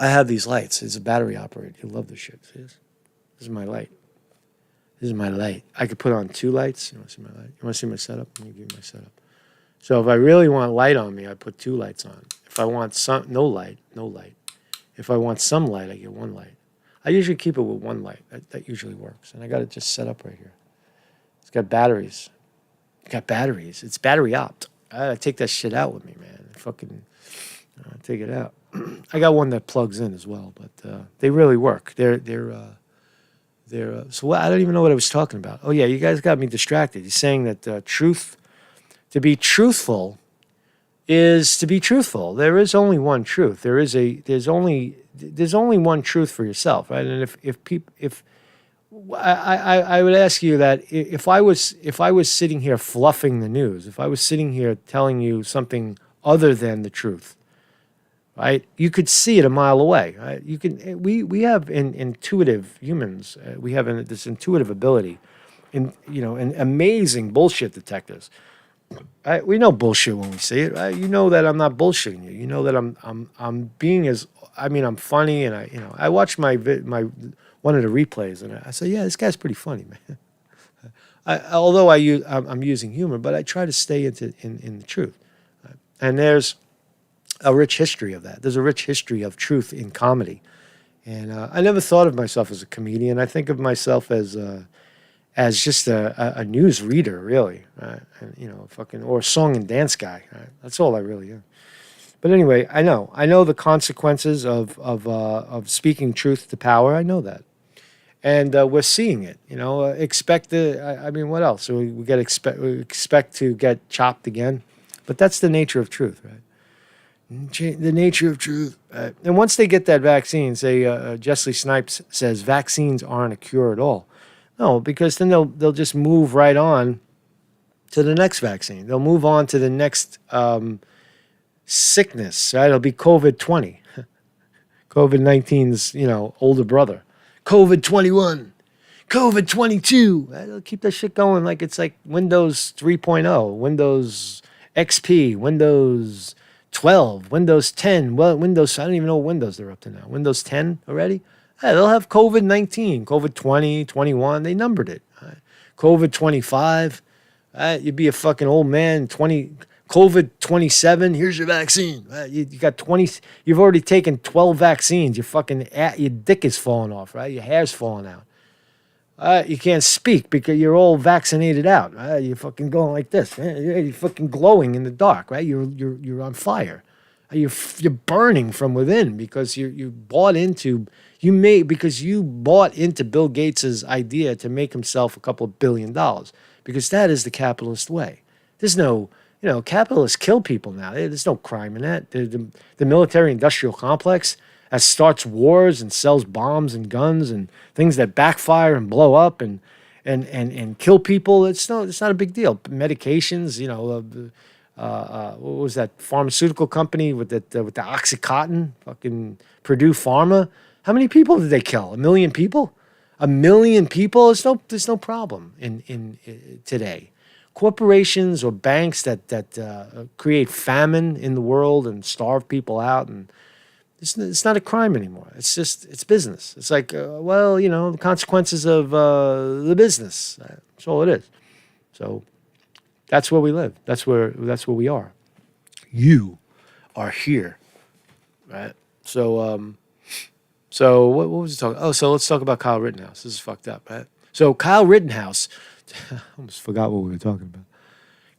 B: have these lights. It's a battery operated. You love this shit. See this? This is my light. This is my light. I could put on two lights. You want to see my light? You want to see my setup? Let me give you my setup. So if I really want light on me, I put two lights on. If I want no light. If I want some light, I get one light. I usually keep it with one light. That usually works. And I got it just set up right here. It's got batteries. It's battery opt. I take that shit out with me, man. Take it out. I got one that plugs in as well, but they really work. So I don't even know what I was talking about. Oh yeah, you guys got me distracted. You're saying that to be truthful is to be truthful. There is only one truth. There's only one truth for yourself, right? And if I would ask you that if I was sitting here fluffing the news, if I was sitting here telling you something other than the truth, right? You could see it a mile away, right? We have intuitive humans. We have this intuitive ability, and amazing bullshit detectors. Right? We know bullshit when we see it, right? You know that I'm not bullshitting you. You know that I'm being I'm funny, and I watched my one of the replays, and I said, yeah, this guy's pretty funny, man. Although I'm using humor, but I try to stay in the truth. Right? And there's a rich history of that. There's a rich history of truth in comedy, and I never thought of myself as a comedian. I think of myself as just a news reader, really, right? And, or a song and dance guy. Right? That's all I really am. But anyway, I know the consequences of speaking truth to power. I know that, and we're seeing it. What else? We expect to get chopped again, but that's the nature of truth, right? The nature of truth. And once they get that vaccine, say Jessley Snipes says vaccines aren't a cure at all. No, because then they'll just move right on to the next vaccine. They'll move on to the next sickness, right? It'll be COVID-20. COVID-19's, older brother. COVID 21, COVID 22. They'll keep that shit going like it's like Windows 3.0, Windows XP, Windows 12, Windows 10. Well, Windows, I don't even know what Windows they're up to now. Windows 10 already? Hey, they'll have COVID 19, COVID 20, 21. They numbered it. COVID 25. You'd be a fucking old man. COVID 27. Here's your vaccine. You got 20. You've already taken 12 vaccines. Your dick is falling off, right? Your hair's falling out. You can't speak because you're all vaccinated out. You're fucking going like this. You're fucking glowing in the dark, right? You're on fire. You're burning from within because you bought into Bill Gates's idea to make himself a couple of $1 billion, because that is the capitalist way. There's no, capitalists kill people now. There's no crime in that. The military-industrial complex that starts wars and sells bombs and guns and things that backfire and blow up and kill people. It's not a big deal. Medications, what was that pharmaceutical company with the OxyContin, fucking Purdue Pharma? How many people did they kill? 1 million people? 1 million people? There's no problem in today. Corporations or banks that create famine in the world and starve people out, and it's not a crime anymore. It's business. It's like, the consequences of the business. That's all it is. So that's where we live. That's where we are. You are here, right? So what was he talking? Oh, so let's talk about Kyle Rittenhouse. This is fucked up, right? So Kyle Rittenhouse, I almost forgot what we were talking about.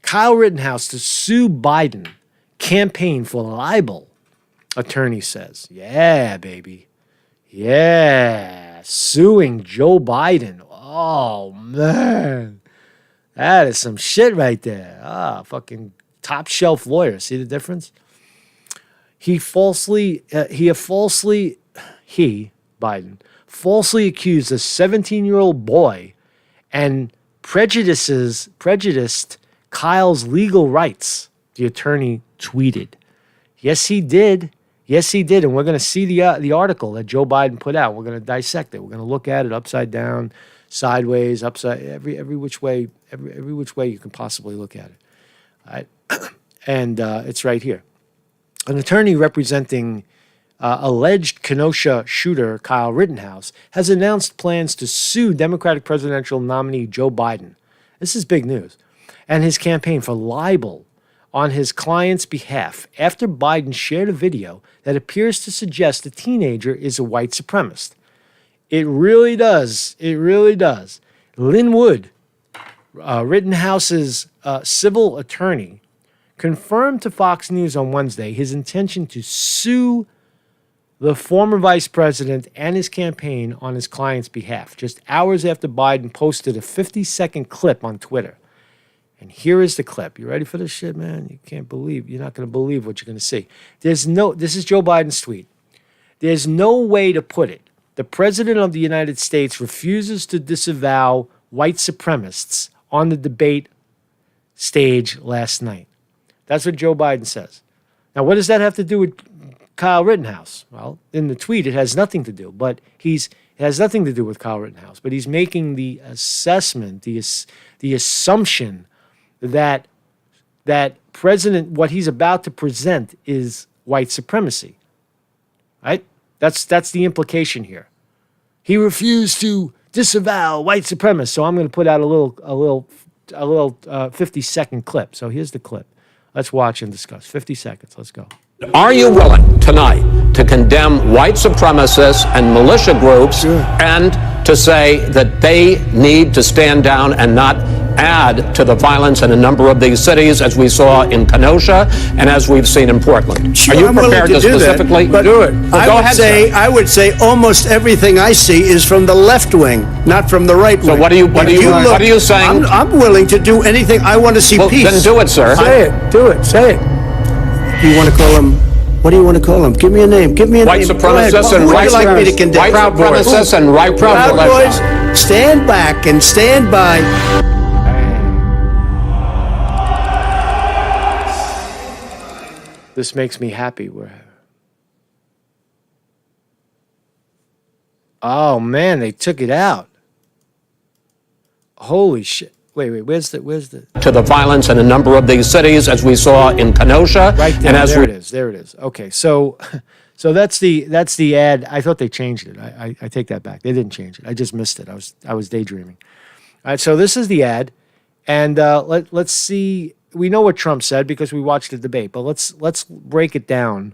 B: Kyle Rittenhouse to sue Biden, campaign for libel, attorney says. Yeah, baby. Yeah, suing Joe Biden. Oh, man. That is some shit right there. Fucking top shelf lawyer. See the difference? Biden, falsely accused a 17-year-old boy and prejudiced Kyle's legal rights, the attorney tweeted. Yes, he did. And we're going to see the article that Joe Biden put out. We're going to dissect it. We're going to look at it upside down, sideways, upside, every which way you can possibly look at it. All right? And it's right here. An attorney representing alleged Kenosha shooter Kyle Rittenhouse has announced plans to sue Democratic presidential nominee Joe Biden. This is big news. And his campaign for libel on his client's behalf after Biden shared a video that appears to suggest the teenager is a white supremacist. It really does. Lynn Wood, Rittenhouse's civil attorney, confirmed to Fox News on Wednesday his intention to sue the former vice president and his campaign on his client's behalf, just hours after Biden posted a 50-second clip on Twitter. And here is the clip. You ready for this shit, man? You're not going to believe what you're going to see. This is Joe Biden's tweet. There's no way to put it. The president of the United States refuses to disavow white supremacists on the debate stage last night. That's what Joe Biden says. Now, what does that have to do with Kyle Rittenhouse? Well, in the tweet, it has nothing to do, but it has nothing to do with Kyle Rittenhouse, but he's making the assessment, the assumption that what he's about to present is white supremacy, right? That's the implication here. He refused to disavow white supremacy, so I'm going to put out a little 50-second clip. So here's the clip. Let's watch and discuss. 50 seconds. Let's go.
C: Are you willing tonight to condemn white supremacists and militia groups and to say that they need to stand down and not add to the violence in a number of these cities, as we saw in Kenosha and as we've seen in Portland?
D: Sure,
C: are you
D: I'm
C: prepared to specifically do it? Well, go ahead, sir.
D: I would say almost everything I see is from the left wing, not from the right wing.
C: So what are you saying?
D: I'm willing to do anything. I want to see peace.
C: Then do it, sir.
D: Say it. Do it. Say it. You want to call him? What do you want to call him? Give me a name.
C: White supremacists and
D: white
C: supremacists and right
D: Proud Boys. Stand back and stand by.
B: This makes me happy. Oh man, they took it out. Holy shit. Wait, where's the
C: to the violence in a number of these cities, as we saw in Kenosha.
B: right there?
C: And as
B: There
C: we
B: it is. There it is. Okay, so that's the ad. I thought they changed it. I take that back. They didn't change it. I just missed it. I was daydreaming. All right, so this is the ad, and let's see. We know what Trump said because we watched the debate, but let's break it down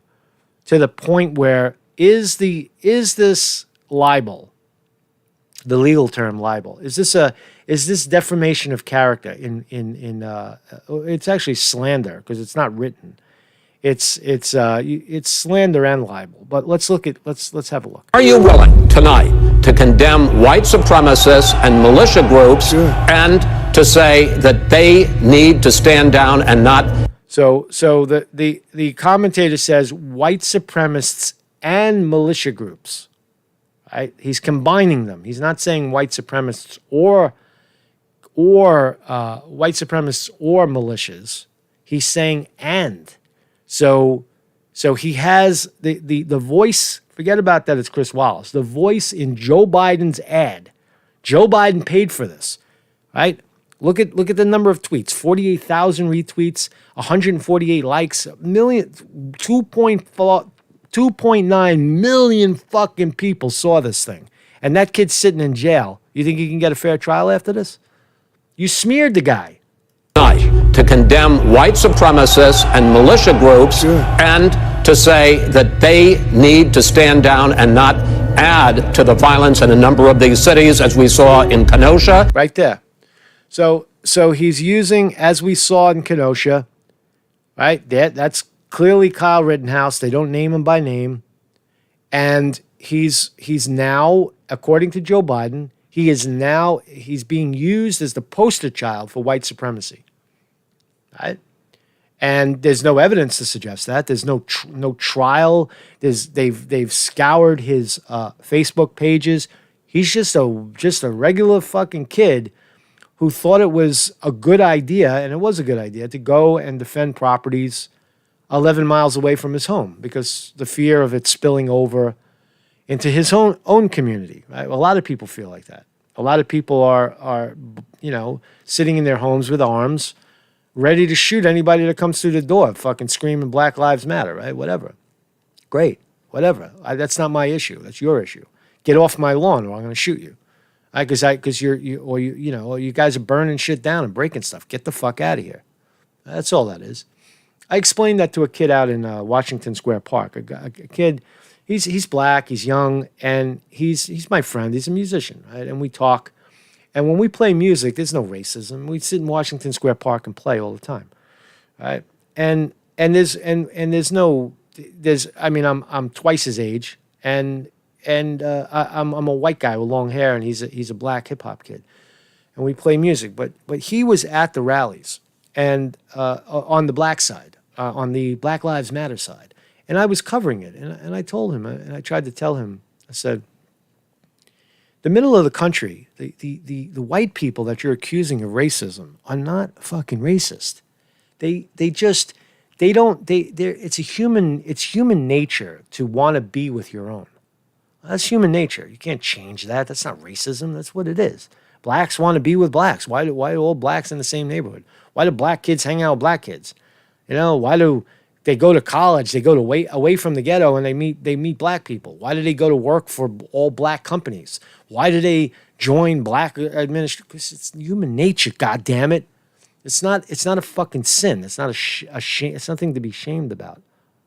B: to the point where is this libel? The legal term libel. Is this defamation of character it's actually slander because it's not written. It's slander and libel. But let's have a look.
C: Are you willing tonight to condemn white supremacists and militia groups and to say that they need to stand down and not?
B: So the commentator says white supremacists and militia groups. Right? He's combining them. He's not saying white supremacists or white supremacists or militias. He's saying and. So he has the voice. Forget about that. It's Chris Wallace. The voice in Joe Biden's ad. Joe Biden paid for this, right? Look at the number of tweets: 48,000 retweets, 148 likes, 2.9 million fucking people saw this thing. And that kid's sitting in jail. You think he can get a fair trial after this? You smeared the guy.
C: Tonight to condemn white supremacists and militia groups and to say that they need to stand down and not add to the violence in a number of these cities, as we saw in Kenosha.
B: Right there. So he's using, as we saw in Kenosha, right? That's clearly Kyle Rittenhouse. They don't name him by name. And he's now, according to Joe Biden, he's being used as the poster child for white supremacy. Right? And there's no evidence to suggest that. There's no trial. They've scoured his Facebook pages. He's just a regular fucking kid who thought it was a good idea, and it was a good idea, to go and defend properties 11 miles away from his home because the fear of it spilling over into his own community. Right? A lot of people feel like that. A lot of people are sitting in their homes with arms, ready to shoot anybody that comes through the door, fucking screaming Black Lives Matter, right? Whatever. Great. Whatever. That's not my issue. That's your issue. Get off my lawn or I'm going to shoot you. Because you guys are burning shit down and breaking stuff. Get the fuck out of here. That's all that is. I explained that to a kid out in Washington Square Park. A kid, he's black, he's young, and he's my friend. He's a musician, right? And we talk. And when we play music, there's no racism. We sit in Washington Square Park and play all the time, right? I'm twice his age, and I'm a white guy with long hair, and he's a black hip hop kid, and we play music. But he was at the rallies and on the black side, on the Black Lives Matter side, and I was covering it, and I told him, and I tried to tell him, I said, the middle of the country, the white people that you're accusing of racism are not fucking racist. It's human nature to want to be with your own. That's human nature. You can't change that. That's not racism. That's what it is. Blacks want to be with blacks. Why do all blacks in the same neighborhood? Why do black kids hang out with black kids? Why do they go to college? They go to away from the ghetto and they meet black people. Why do they go to work for all black companies? Why do they join black administration? Because it's human nature. God damn it! It's not a fucking sin. It's not a shame. It's nothing to be shamed about,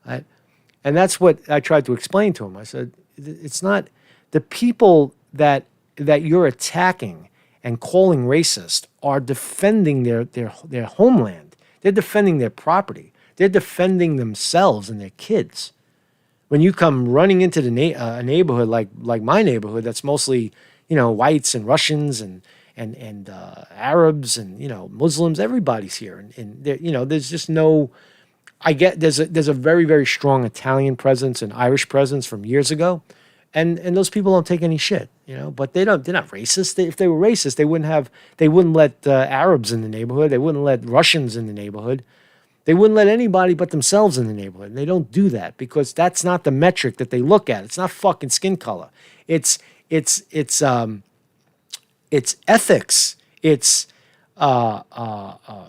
B: right? And that's what I tried to explain to him. I said, it's not the people that you're attacking and calling racist are defending their homeland. They're defending their property. They're defending themselves and their kids. When you come running into a neighborhood like my neighborhood, that's mostly whites and Russians and Arabs and Muslims, everybody's here, and there's just no. I get there's a very, very strong Italian presence and Irish presence from years ago, and those people don't take any shit, But they're not racist. If they were racist, they wouldn't let Arabs in the neighborhood. They wouldn't let Russians in the neighborhood. They wouldn't let anybody but themselves in the neighborhood. And they don't do that because that's not the metric that they look at. It's not fucking skin color. It's it's ethics, it's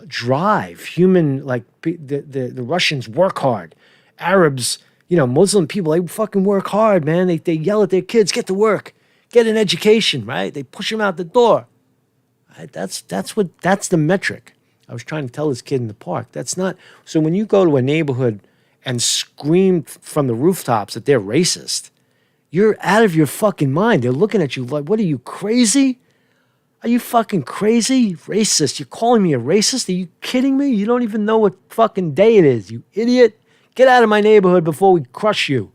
B: drive, human, like the Russians work hard. Arabs, Muslim people, they fucking work hard, man. They yell at their kids, get to work, get an education, right? They push them out the door. Right? That's the metric. I was trying to tell this kid in the park. That's not, so when you go to a neighborhood and scream from the rooftops that they're racist, you're out of your fucking mind. They're looking at you like, what are you, crazy? Are you fucking crazy? Racist. You're calling me a racist? Are you kidding me? You don't even know what fucking day it is, you idiot. Get out of my neighborhood before we crush you.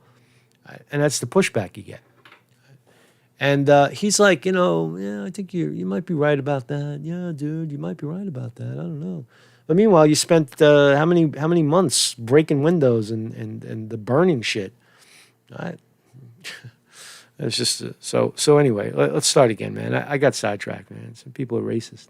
B: And that's the pushback you get. And he's like, yeah, I think you might be right about that. Yeah, dude, you might be right about that. I don't know. But meanwhile, you spent how many months breaking windows and the burning shit. All right. It's just so anyway, let's start again, man. I got sidetracked, man. Some people are racist.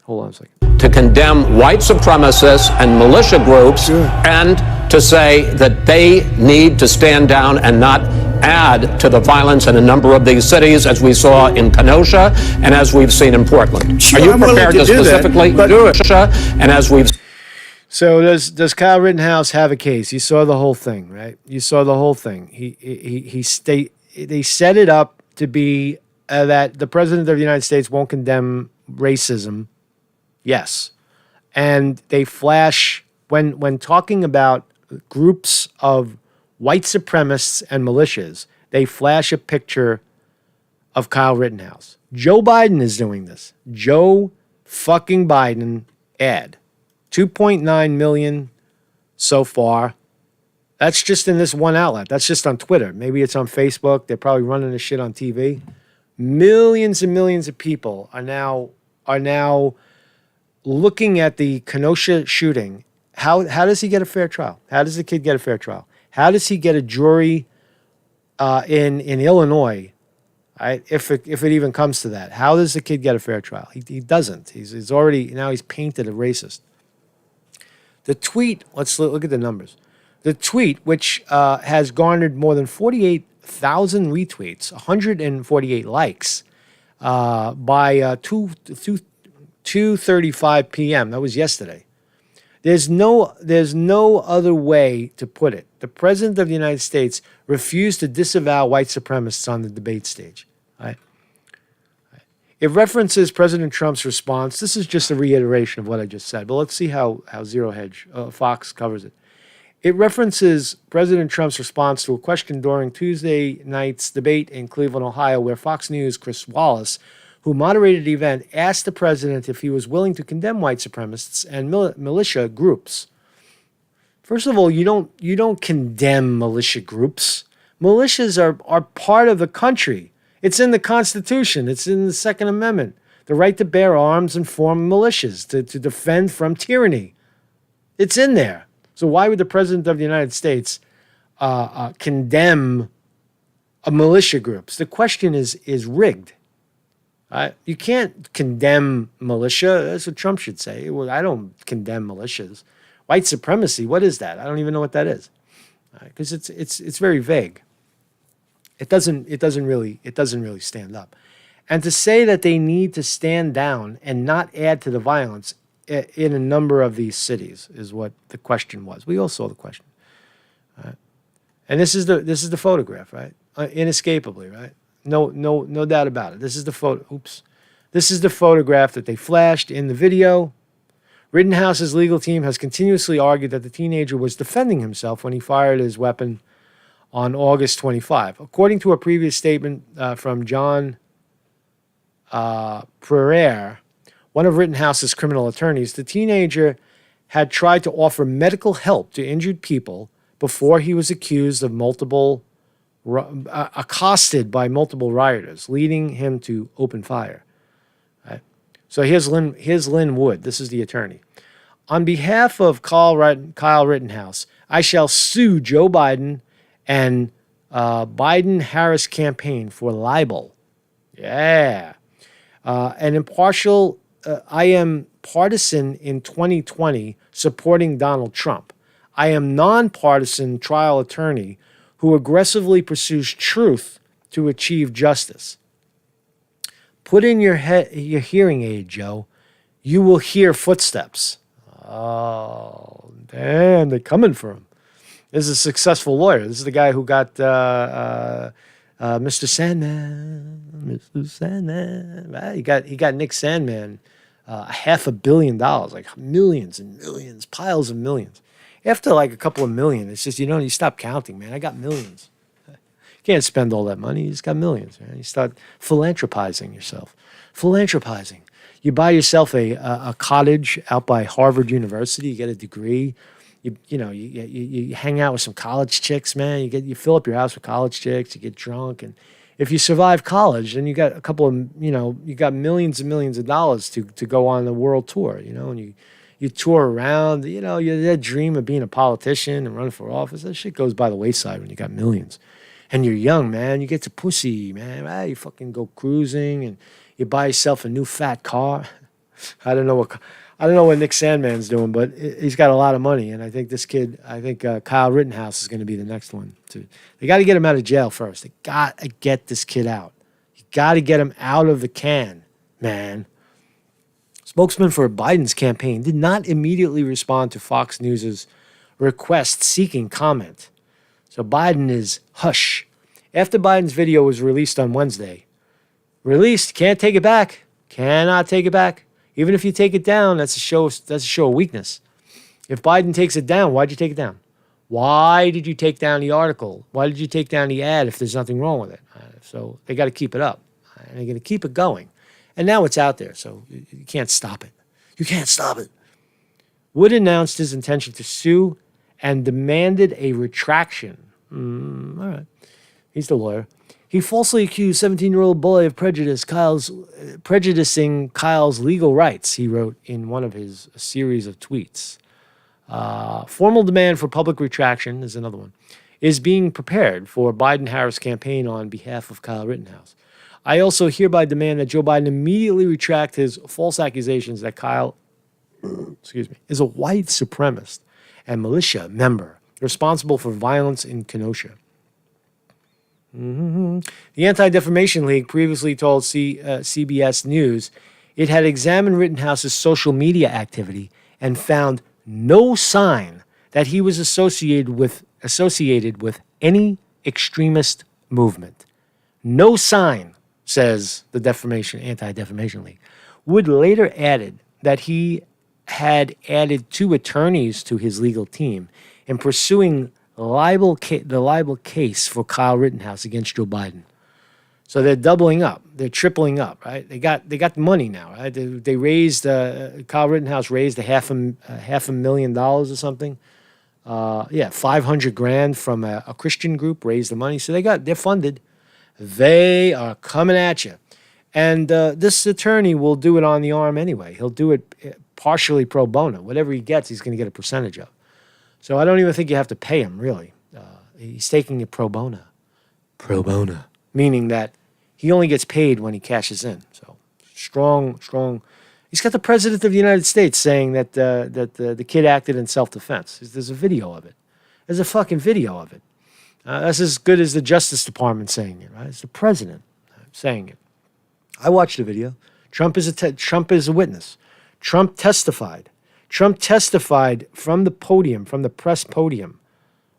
B: Hold on a second.
C: To condemn white supremacists and militia groups, and to say that they need to stand down and not add to the violence in a number of these cities, as we saw in Kenosha and as we've seen in Portland.
D: Sure,
C: are you
D: I'm willing
C: prepared
D: to
C: to
D: do that,
C: specifically
D: but-
C: do it? And as we've
B: So does Kyle Rittenhouse have a case? You saw the whole thing, right? You saw the whole thing. They set it up to be that the president of the United States won't condemn racism. Yes. And they flash, when talking about groups of white supremacists and militias, they flash a picture of Kyle Rittenhouse. Joe Biden is doing this. Joe fucking Biden ad. 2.9 million so far. That's just in this one outlet. That's just on Twitter. Maybe it's on Facebook. They're probably running this shit on TV. Millions and millions of people are now looking at the Kenosha shooting. How does he get a fair trial? How does the kid get a fair trial? How does he get a jury in Illinois? Right? If it even comes to that, how does the kid get a fair trial? He doesn't. He's already, now he's painted a racist. The tweet, let's look at the numbers. The tweet, which has garnered more than 48,000 retweets, 148 likes by 2:35 p.m. That was yesterday. There's no other way to put it. The president of the United States refused to disavow white supremacists on the debate stage. Right? It references President Trump's response. This is just a reiteration of what I just said, but let's see how Zero Hedge, Fox covers it. It references President Trump's response to a question during Tuesday night's debate in Cleveland, Ohio, where Fox News' Chris Wallace, who moderated the event, asked the president if he was willing to condemn white supremacists and militia groups. First of all, you don't condemn militia groups. Militias are part of the country. It's in the Constitution. It's in the Second Amendment. The right to bear arms and form militias to defend from tyranny. It's in there. So why would the president of the United States condemn militia groups? The question is rigged. You can't condemn militia. That's what Trump should say. Well, I don't condemn militias. White supremacy, what is that? I don't even know what that is. Because it's very vague. It doesn't really stand up. And to say that they need to stand down and not add to the violence in a number of these cities is what the question was. We all saw the question. And this is the photograph, right? Inescapably, right? No doubt about it. This is the photo. Oops. This is the photograph that they flashed in the video. Rittenhouse's legal team has continuously argued that the teenager was defending himself when he fired his weapon on August 25. According to a previous statement from John Pereira, one of Rittenhouse's criminal attorneys, the teenager had tried to offer medical help to injured people before he was accused of accosted by multiple rioters, leading him to open fire. Right? So here's Lynn Wood. This is the attorney. On behalf of Kyle Rittenhouse, I shall sue Joe Biden and Biden-Harris campaign for libel. Yeah. An impartial, I am partisan in 2020 supporting Donald Trump. I am nonpartisan trial attorney who aggressively pursues truth to achieve justice. Put in your hearing aid, Joe. You will hear footsteps. Oh, damn, they're coming for him. This is a successful lawyer. This is the guy who got Mr. Sandman. Mr. Sandman. Right? He got Nick Sandman $500 million, like millions and millions, piles of millions. After like a couple of million, it's just, you stop counting, man. I got millions. You can't spend all that money. You just got millions, man. You start philanthropizing yourself. Philanthropizing. You buy yourself a cottage out by Harvard University. You get a degree. You hang out with some college chicks, man. You fill up your house with college chicks. You get drunk, and if you survive college, then you got a couple of you got millions and millions of dollars to go on the world tour. And you tour around. That dream of being a politician and running for office. That shit goes by the wayside when you got millions, and you're young, man. You get to pussy, man. Right? You fucking go cruising and you buy yourself a new fat car. I don't know what Nick Sandman's doing, but he's got a lot of money, and I think this kid, Kyle Rittenhouse is going to be the next one. They got to get him out of jail first. They got to get this kid out. You got to get him out of the can, man. Spokesman for Biden's campaign did not immediately respond to Fox News' request seeking comment. So Biden is hush. After Biden's video was released on Wednesday, can't take it back. Cannot take it back. Even if you take it down, that's a show of weakness. If Biden takes it down, why'd you take it down? Why did you take down the article? Why did you take down the ad if there's nothing wrong with it? So they got to keep it up. And they're going to keep it going. And now it's out there, so you can't stop it. You can't stop it. Wood announced his intention to sue and demanded a retraction. All right. He's the lawyer. He falsely accused 17-year-old boy of prejudicing Kyle's legal rights, he wrote in one of his series of tweets. Formal demand for public retraction, is another one, is being prepared for Biden-Harris campaign on behalf of Kyle Rittenhouse. I also hereby demand that Joe Biden immediately retract his false accusations that Kyle, is a white supremacist and militia member responsible for violence in Kenosha. The Anti-Defamation League previously told CBS News it had examined Rittenhouse's social media activity and found no sign that he was associated with any extremist movement. No sign, says the Anti-Defamation League. Wood later added that he had added 2 attorneys to his legal team in pursuing the libel case for Kyle Rittenhouse against Joe Biden. So they're doubling up. They're tripling up, right? They got the money now, right? They raised, Kyle Rittenhouse raised $500,000 or something. $500,000 from a Christian group raised the money. So they're funded. They are coming at you. And this attorney will do it on the arm anyway. He'll do it partially pro bono. Whatever he gets, he's going to get a percentage of. So I don't even think you have to pay him, really. He's taking it pro bono. Pro bono. Meaning that he only gets paid when he cashes in. So strong. He's got the President of the United States saying that the kid acted in self-defense. There's a video of it. There's a fucking video of it. That's as good as the Justice Department saying it, right? It's the President saying it. I watched the video. Trump is a witness. Trump testified from the podium, from the press podium,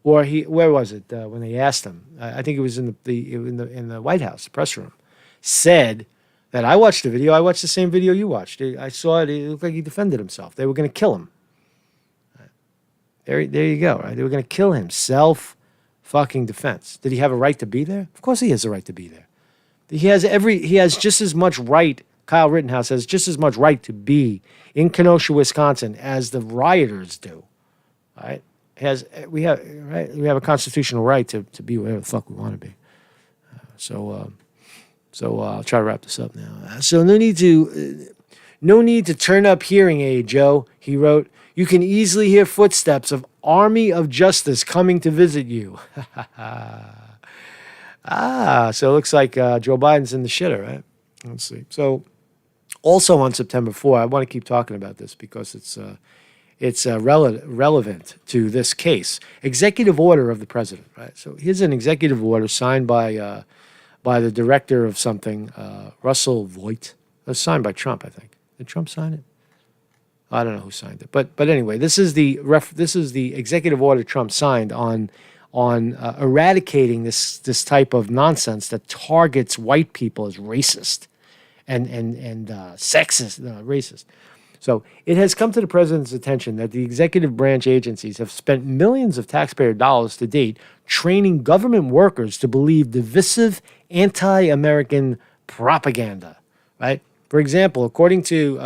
B: or where was it when they asked him? I think it was in the White House, the press room. Said that I watched the video. I watched the same video you watched. I saw it. It looked like he defended himself. They were going to kill him. There you go. Right? They were going to kill him. Fucking defense. Did he have a right to be there? Of course he has a right to be there. He has just as much right. Kyle Rittenhouse has just as much right to be in Kenosha, Wisconsin, as the rioters do. Right? We have a constitutional right to be whatever the fuck we want to be. So I'll try to wrap this up now. So no need to turn up hearing aid, Joe. He wrote, you can easily hear footsteps of Army of Justice coming to visit you. So it looks like Joe Biden's in the shitter, right? Let's see. So also on September 4, I want to keep talking about this because it's relevant to this case. Executive order of the president, right? So here's an executive order signed by by the director of something, Russell Voigt. It was signed by Trump, I think. Did Trump sign it? I don't know who signed it, but anyway, this is the executive order Trump signed on eradicating this type of nonsense that targets white people as racist and sexist, racist. So it has come to the president's attention that the executive branch agencies have spent millions of taxpayer dollars to date training government workers to believe divisive anti-American propaganda, right? For example, according to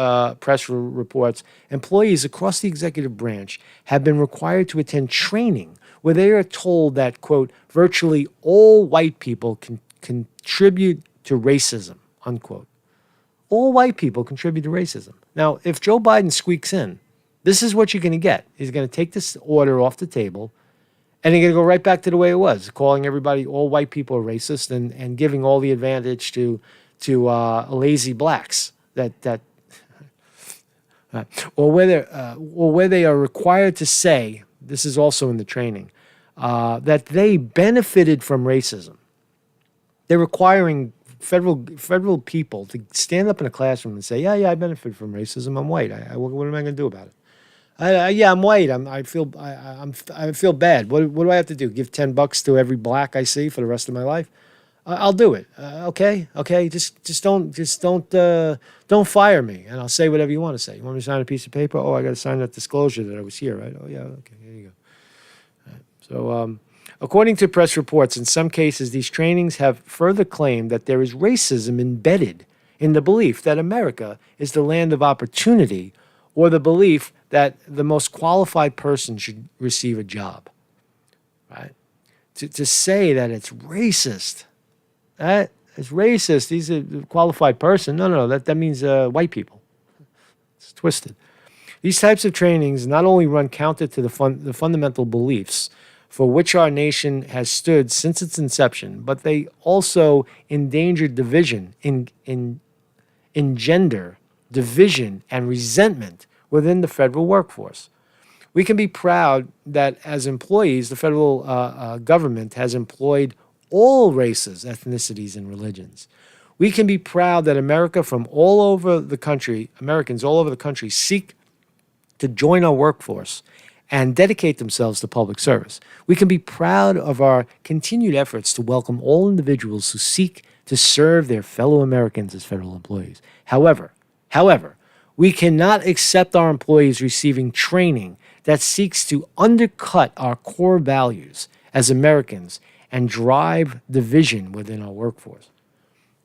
B: press reports, employees across the executive branch have been required to attend training where they are told that, quote, virtually all white people can contribute to racism, unquote. All white people contribute to racism. Now, if Joe Biden squeaks in, this is what you're going to get. He's going to take this order off the table, and he's going to go right back to the way it was, calling everybody, all white people are racist, and giving all the advantage to lazy blacks or where they are required to say, this is also in the training, that they benefited from racism. They're requiring federal people to stand up in a classroom and say, yeah, I benefit from racism. I'm white. What am I going to do about it? I'm white. I feel bad. What do I have to do? Give $10 to every black I see for the rest of my life? I'll do it. Okay. Just don't fire me, and I'll say whatever you want to say. You want me to sign a piece of paper? Oh, I got to sign that disclosure that I was here, right? Oh yeah. Okay. Here you go. Right. So, according to press reports, in some cases, these trainings have further claimed that there is racism embedded in the belief that America is the land of opportunity, or the belief that the most qualified person should receive a job. Right? To say that it's racist. It's racist. He's a qualified person. No. That means white people. It's twisted. These types of trainings not only run counter to the fundamental beliefs for which our nation has stood since its inception, but they also endanger division, engender division and resentment within the federal workforce. We can be proud that as employees, the federal government has employed all races, ethnicities, and religions. We can be proud that Americans all over the country seek to join our workforce and dedicate themselves to public service. We can be proud of our continued efforts to welcome all individuals who seek to serve their fellow Americans as federal employees. However, we cannot accept our employees receiving training that seeks to undercut our core values as Americans and drive division within our workforce.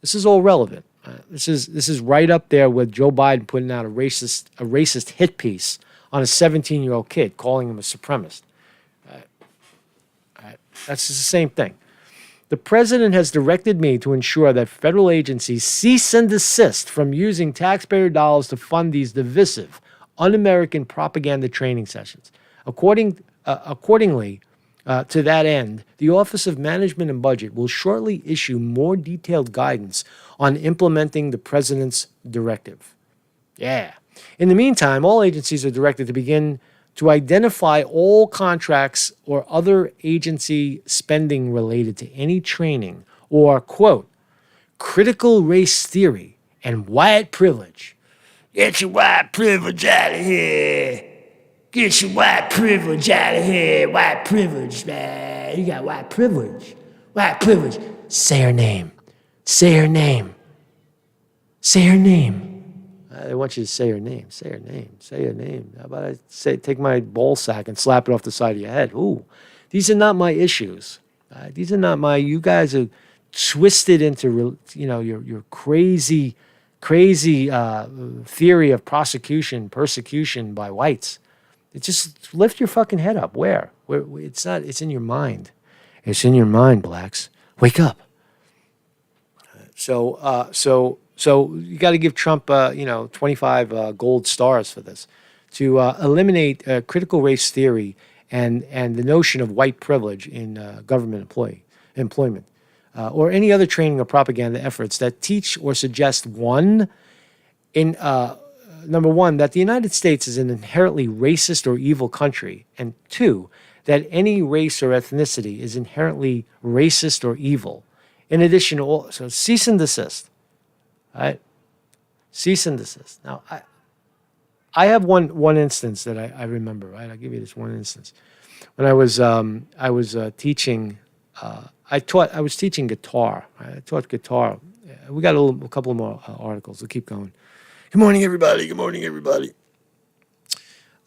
B: This is all relevant. This is right up there with Joe Biden putting out a racist hit piece on a 17-year-old kid, calling him a supremacist. That's the same thing. The president has directed me to ensure that federal agencies cease and desist from using taxpayer dollars to fund these divisive, un-American propaganda training sessions. Accordingly, to that end, the Office of Management and Budget will shortly issue more detailed guidance on implementing the president's directive. Yeah. In the meantime, all agencies are directed to begin to identify all contracts or other agency spending related to any training or, quote, critical race theory and white privilege. Get your white privilege out of here. Get your white privilege out of here. White privilege, man. You got white privilege. White privilege. Say her name. Say her name. Say her name. I want you to say her name. Say her name. Say her name. How about I take my ball sack and slap it off the side of your head? Ooh, these are not my issues. These are not my. You guys are twisted into your crazy theory of persecution by whites. Just lift your fucking head up. Where? It's not. It's in your mind. It's in your mind, blacks. Wake up. So you got to give Trump, 25 gold stars for this, to eliminate critical race theory and the notion of white privilege in government employment, or any other training or propaganda efforts that teach or suggest number one, that the United States is an inherently racist or evil country, and two, that any race or ethnicity is inherently racist or evil. In addition to all, so cease and desist, right? Cease and desist. Now, I have one instance that I remember, right? I'll give you this one instance. When I was teaching, I was teaching guitar. Right? I taught guitar. We got a couple more articles. We'll keep going. Good morning, everybody. Good morning, everybody.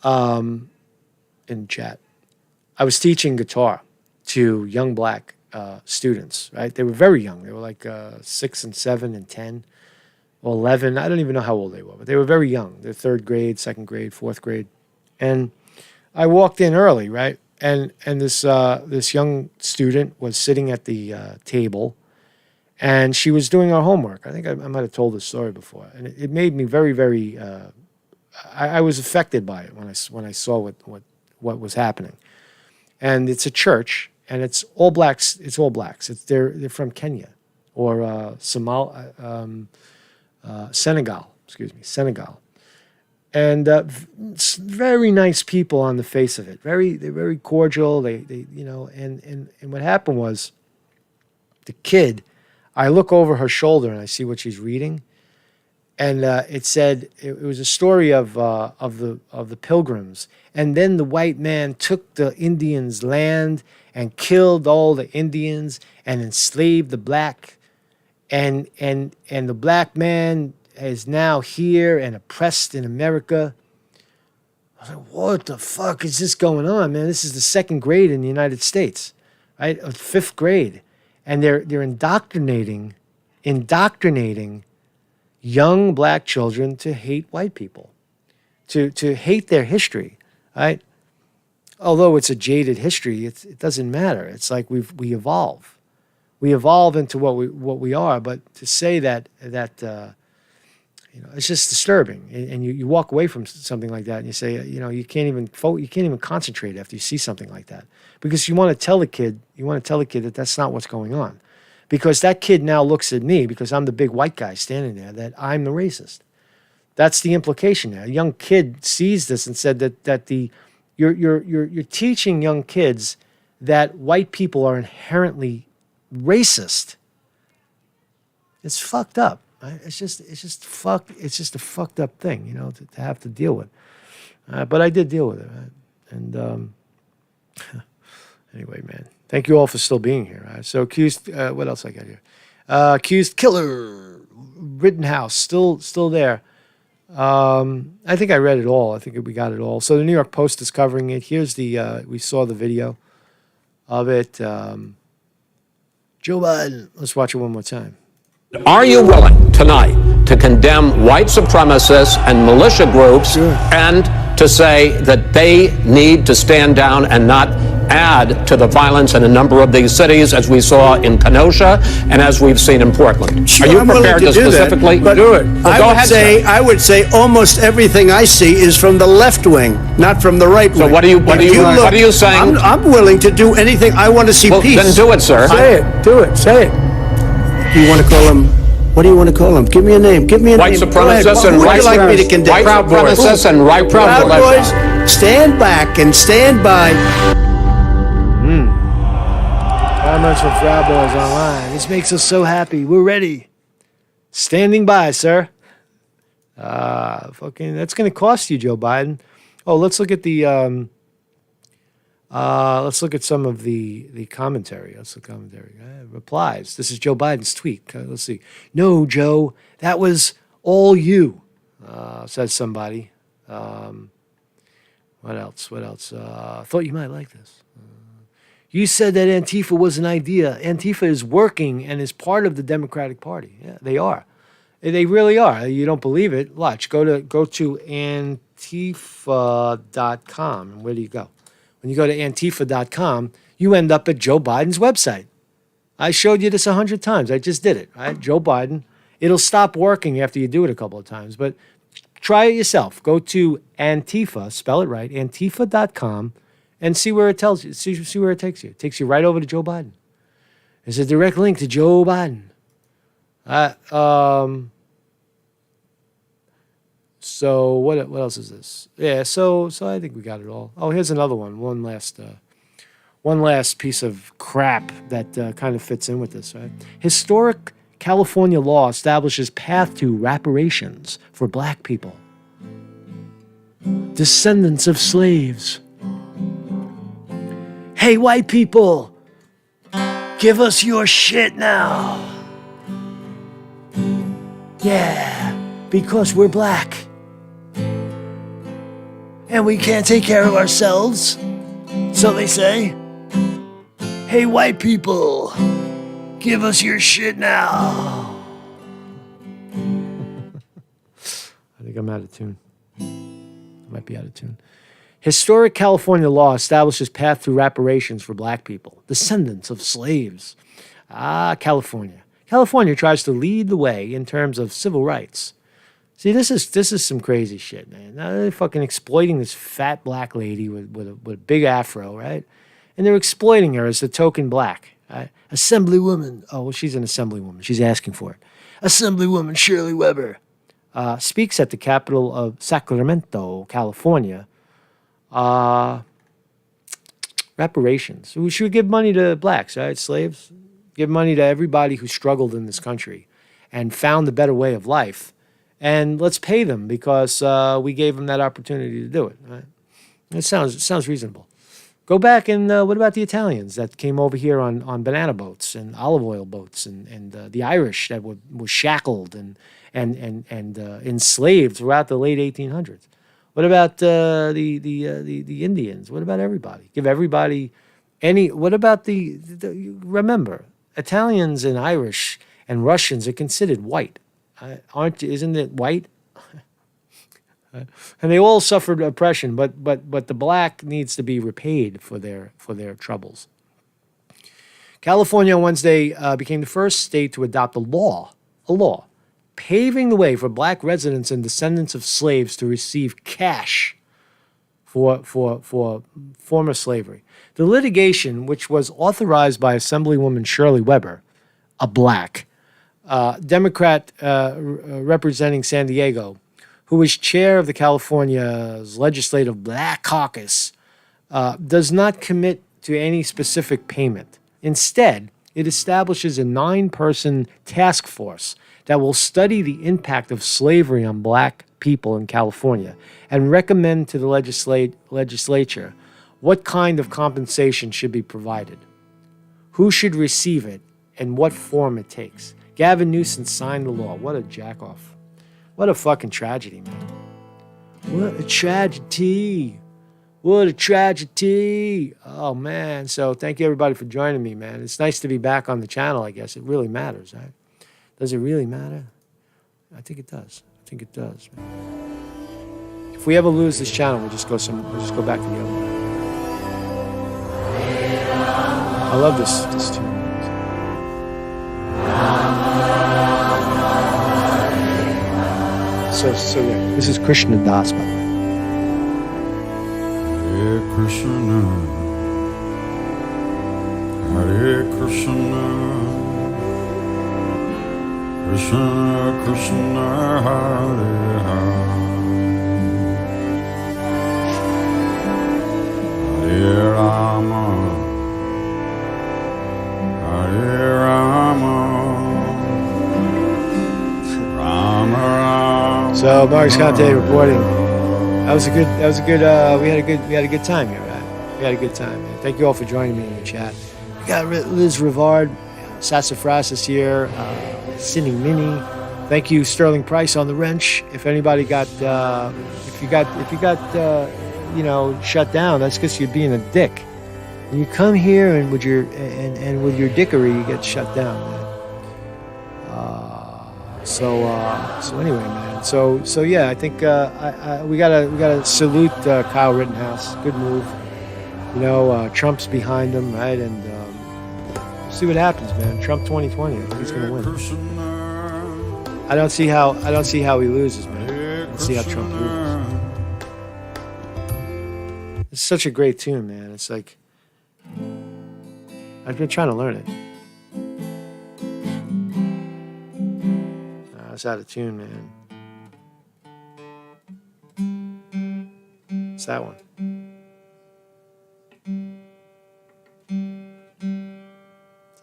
B: In chat, I was teaching guitar to young black students. Right? They were very young. They were like 6 and 7 and 10 or 11. I don't even know how old they were, but they were very young. They're third grade, second grade, fourth grade, and I walked in early, right? And this young student was sitting at the table, and she was doing her homework. I think I might have told this story before, and it made me very, very. I was affected by it when I saw what was happening. And it's a church, and it's all blacks. It's all blacks. They're from Kenya, or Senegal. Excuse me, Senegal. And very nice people on the face of it. They're very cordial. They and what happened was, the kid, I look over her shoulder and I see what she's reading, and it said it was a story of the Pilgrims, and then the white man took the Indians' land and killed all the Indians and enslaved the black, and the black man is now here and oppressed in America. I was like, what the fuck is this going on, man? This is the second grade in the United States, right? Or fifth grade. And they're indoctrinating young black children to hate white people, to hate their history, right? Although it's a jaded history, it doesn't matter. It's like we evolve. We evolve into what we are, but to say that it's just disturbing, and you walk away from something like that, and you say, you can't even concentrate after you see something like that, because you want to tell the kid that that's not what's going on, because that kid now looks at me, because I'm the big white guy standing there, that I'm the racist. That's the implication there. A young kid sees this and said that you're teaching young kids that white people are inherently racist. It's fucked up. Right? It's just a fucked up thing, to have to deal with. But I did deal with it, right? And anyway, man, thank you all for still being here. Right? So accused, what else I got here? Accused killer, Rittenhouse, still there. I think I read it all. I think we got it all. So the New York Post is covering it. Here's we saw the video of it. Joe Biden. Let's watch it one more time.
C: Are you willing tonight to condemn white supremacists and militia groups and to say that they need to stand down and not add to the violence in a number of these cities, as we saw in Kenosha and as we've seen in Portland?
D: Sure,
C: are you
D: I'm
C: prepared to specifically do it? Well,
D: I would say almost everything I see is from the left wing, not from the right wing.
C: So what are you saying?
D: I'm willing to do anything. I want to see peace.
C: Then do it, sir.
D: Say it. Do it. Say it. Do you want to call him? What do you want to call him? Give me a name. Give me a
C: white
D: name.
C: Supremacists and
D: white
C: like me to
D: condemn?
C: White supremacists and right
D: Proud Boys, stand back and stand by.
B: Comments from Proud Boys online. This makes us so happy. We're ready. Standing by, sir. That's going to cost you, Joe Biden. Oh, let's look at the. Let's look at some of the commentary. Replies. This is Joe Biden's tweet. Let's see. No, Joe, that was all you, says somebody. What else? Thought you might like this. You said that Antifa was an idea. Antifa is working and is part of the Democratic Party. Yeah, they are. They really are. You don't believe it? Watch. Go to Antifa.com. And where do you go? When you go to Antifa.com, you end up at Joe Biden's website. I showed you this 100 times. I just did it, right? Joe Biden. It'll stop working after you do it a couple of times, but try it yourself. Go to Antifa, spell it right, Antifa.com, and see where it tells you. See where it takes you. It takes you right over to Joe Biden. There's a direct link to Joe Biden. So what else is this? Yeah, so I think we got it all. Oh, here's another one. One last one last piece of crap that kind of fits in with this, right? Historic California law establishes path to reparations for black people, descendants of slaves. Hey, white people, give us your shit now. Yeah, because we're black. And we can't take care of ourselves. So they say, hey, white people, give us your shit now. I think I'm out of tune. I might be out of tune. Historic California law establishes path to reparations for black people, descendants of slaves. California. California tries to lead the way in terms of civil rights. See, this is some crazy shit, man. Now they're fucking exploiting this fat black lady with a big afro, right? And they're exploiting her as the token black. Right? Assemblywoman. Oh, well, she's an assemblywoman. She's asking for it. Assemblywoman Shirley Weber speaks at the capital of Sacramento, California. Reparations. We should give money to blacks, right? Slaves. Give money to everybody who struggled in this country and found a better way of life. And let's pay them because we gave them that opportunity to do it. Right? It sounds reasonable. Go back and what about the Italians that came over here on banana boats and olive oil boats and the Irish that were shackled and enslaved throughout the late 1800s? What about the Indians? What about everybody? Give everybody any. What about remember, Italians and Irish and Russians are considered white, isn't it white? And they all suffered oppression, but the black needs to be repaid for their troubles. California on Wednesday became the first state to adopt a law paving the way for black residents and descendants of slaves to receive cash for former slavery. The litigation, which was authorized by Assemblywoman Shirley Weber, a black Democrat representing San Diego, who is chair of the California's Legislative Black Caucus, does not commit to any specific payment. Instead, it establishes a 9-person task force that will study the impact of slavery on black people in California and recommend to the legislature what kind of compensation should be provided, who should receive it, and what form it takes. Gavin Newsom signed the law. What a jackoff. What a fucking tragedy, man. What a tragedy. What a tragedy. Oh, man. So thank you, everybody, for joining me, man. It's nice to be back on the channel, I guess. It really matters, right? Does it really matter? I think it does. I think it does, man. If we ever lose this channel, we'll just go back to the other one. I love this tune. So yeah. This is Krishna Das, by the way.
E: Hare Krishna, Hare Krishna, Krishna Krishna, Hare Hare, Hare Rama, Hare Rama, Rama Rama.
B: So Marcus Conte reporting. That was a good. We had a good time here, right? We had a good time, man. Thank you all for joining me in the chat. We got Liz Rivard, Sassafras here, Cindy Minnie. Thank you, Sterling Price on the wrench. If anybody got, if you got, shut down, that's because you're being a dick. When you come here and with your dickery, you get shut down, man. So anyway, man. So yeah, I think we gotta salute Kyle Rittenhouse. Good move. Trump's behind him, right? And we'll see what happens, man. Trump 2020. I think he's gonna win. I don't see how he loses, man. I don't see how Trump loses. It's such a great tune, man. It's like I've been trying to learn it. It's out of tune, man. It's that one.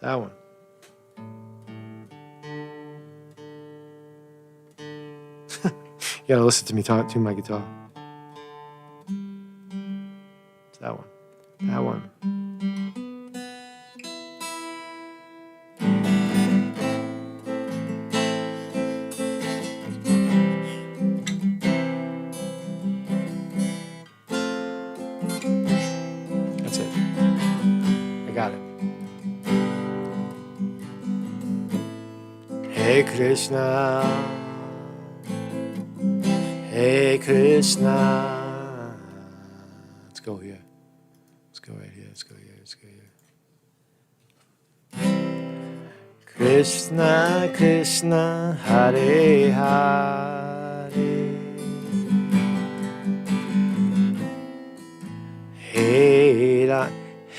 B: That one. You gotta listen to me tune my guitar. It's that one. That one. That's it. I got it. Hey Krishna. Hey Krishna. Let's go here. Let's go right here. Let's go here. Let's go here. Krishna, Krishna, Hare Hare.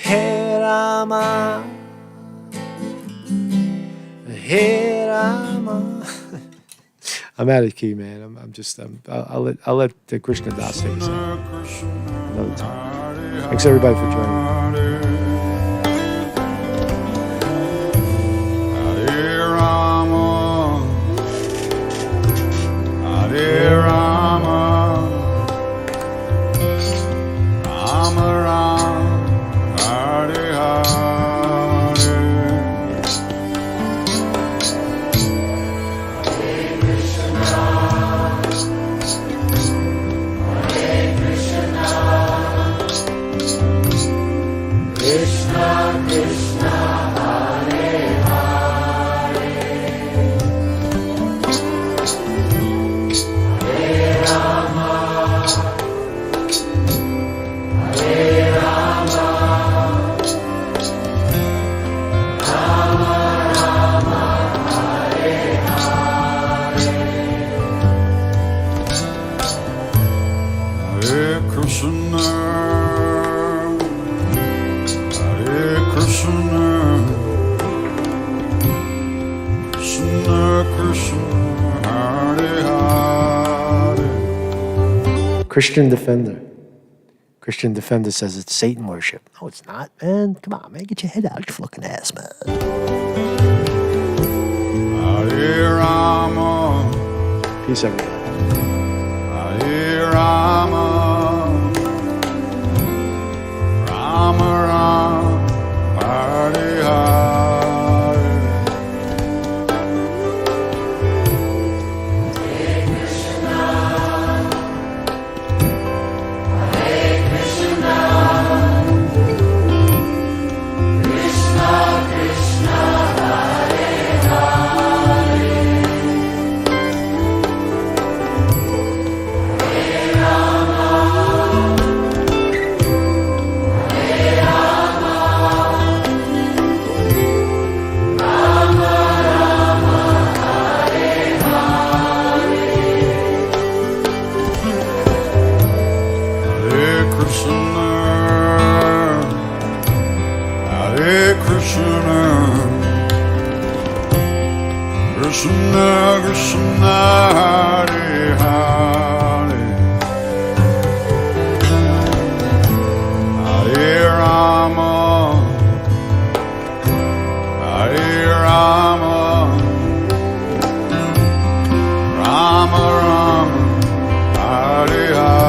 B: Hare Rama. Hare Rama. I'm out of key, man. I'll let the Krishna Das take us out another time. Thanks everybody for joining.
E: Hare Rama, Hare Rama, Rama Rama, Hare Hare.
B: Krishna, Krishna, Hare Hare. Hare Rama, Hare Rama, Rama Rama, Hare Hare.
E: Hare Krishna.
B: Christian Defender. Christian Defender says it's Satan worship. No, it's not, man. Come on, man. Get your head out your fucking ass, man.
E: Hare Rama.
B: Peace, everybody.
E: Hare Rama. Rama Rama. Hare Hare. Krishna, Krishna, Hare Hare. Hare Rama, Hare Rama, Rama Rama, Hare Hare.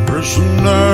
E: Krishna,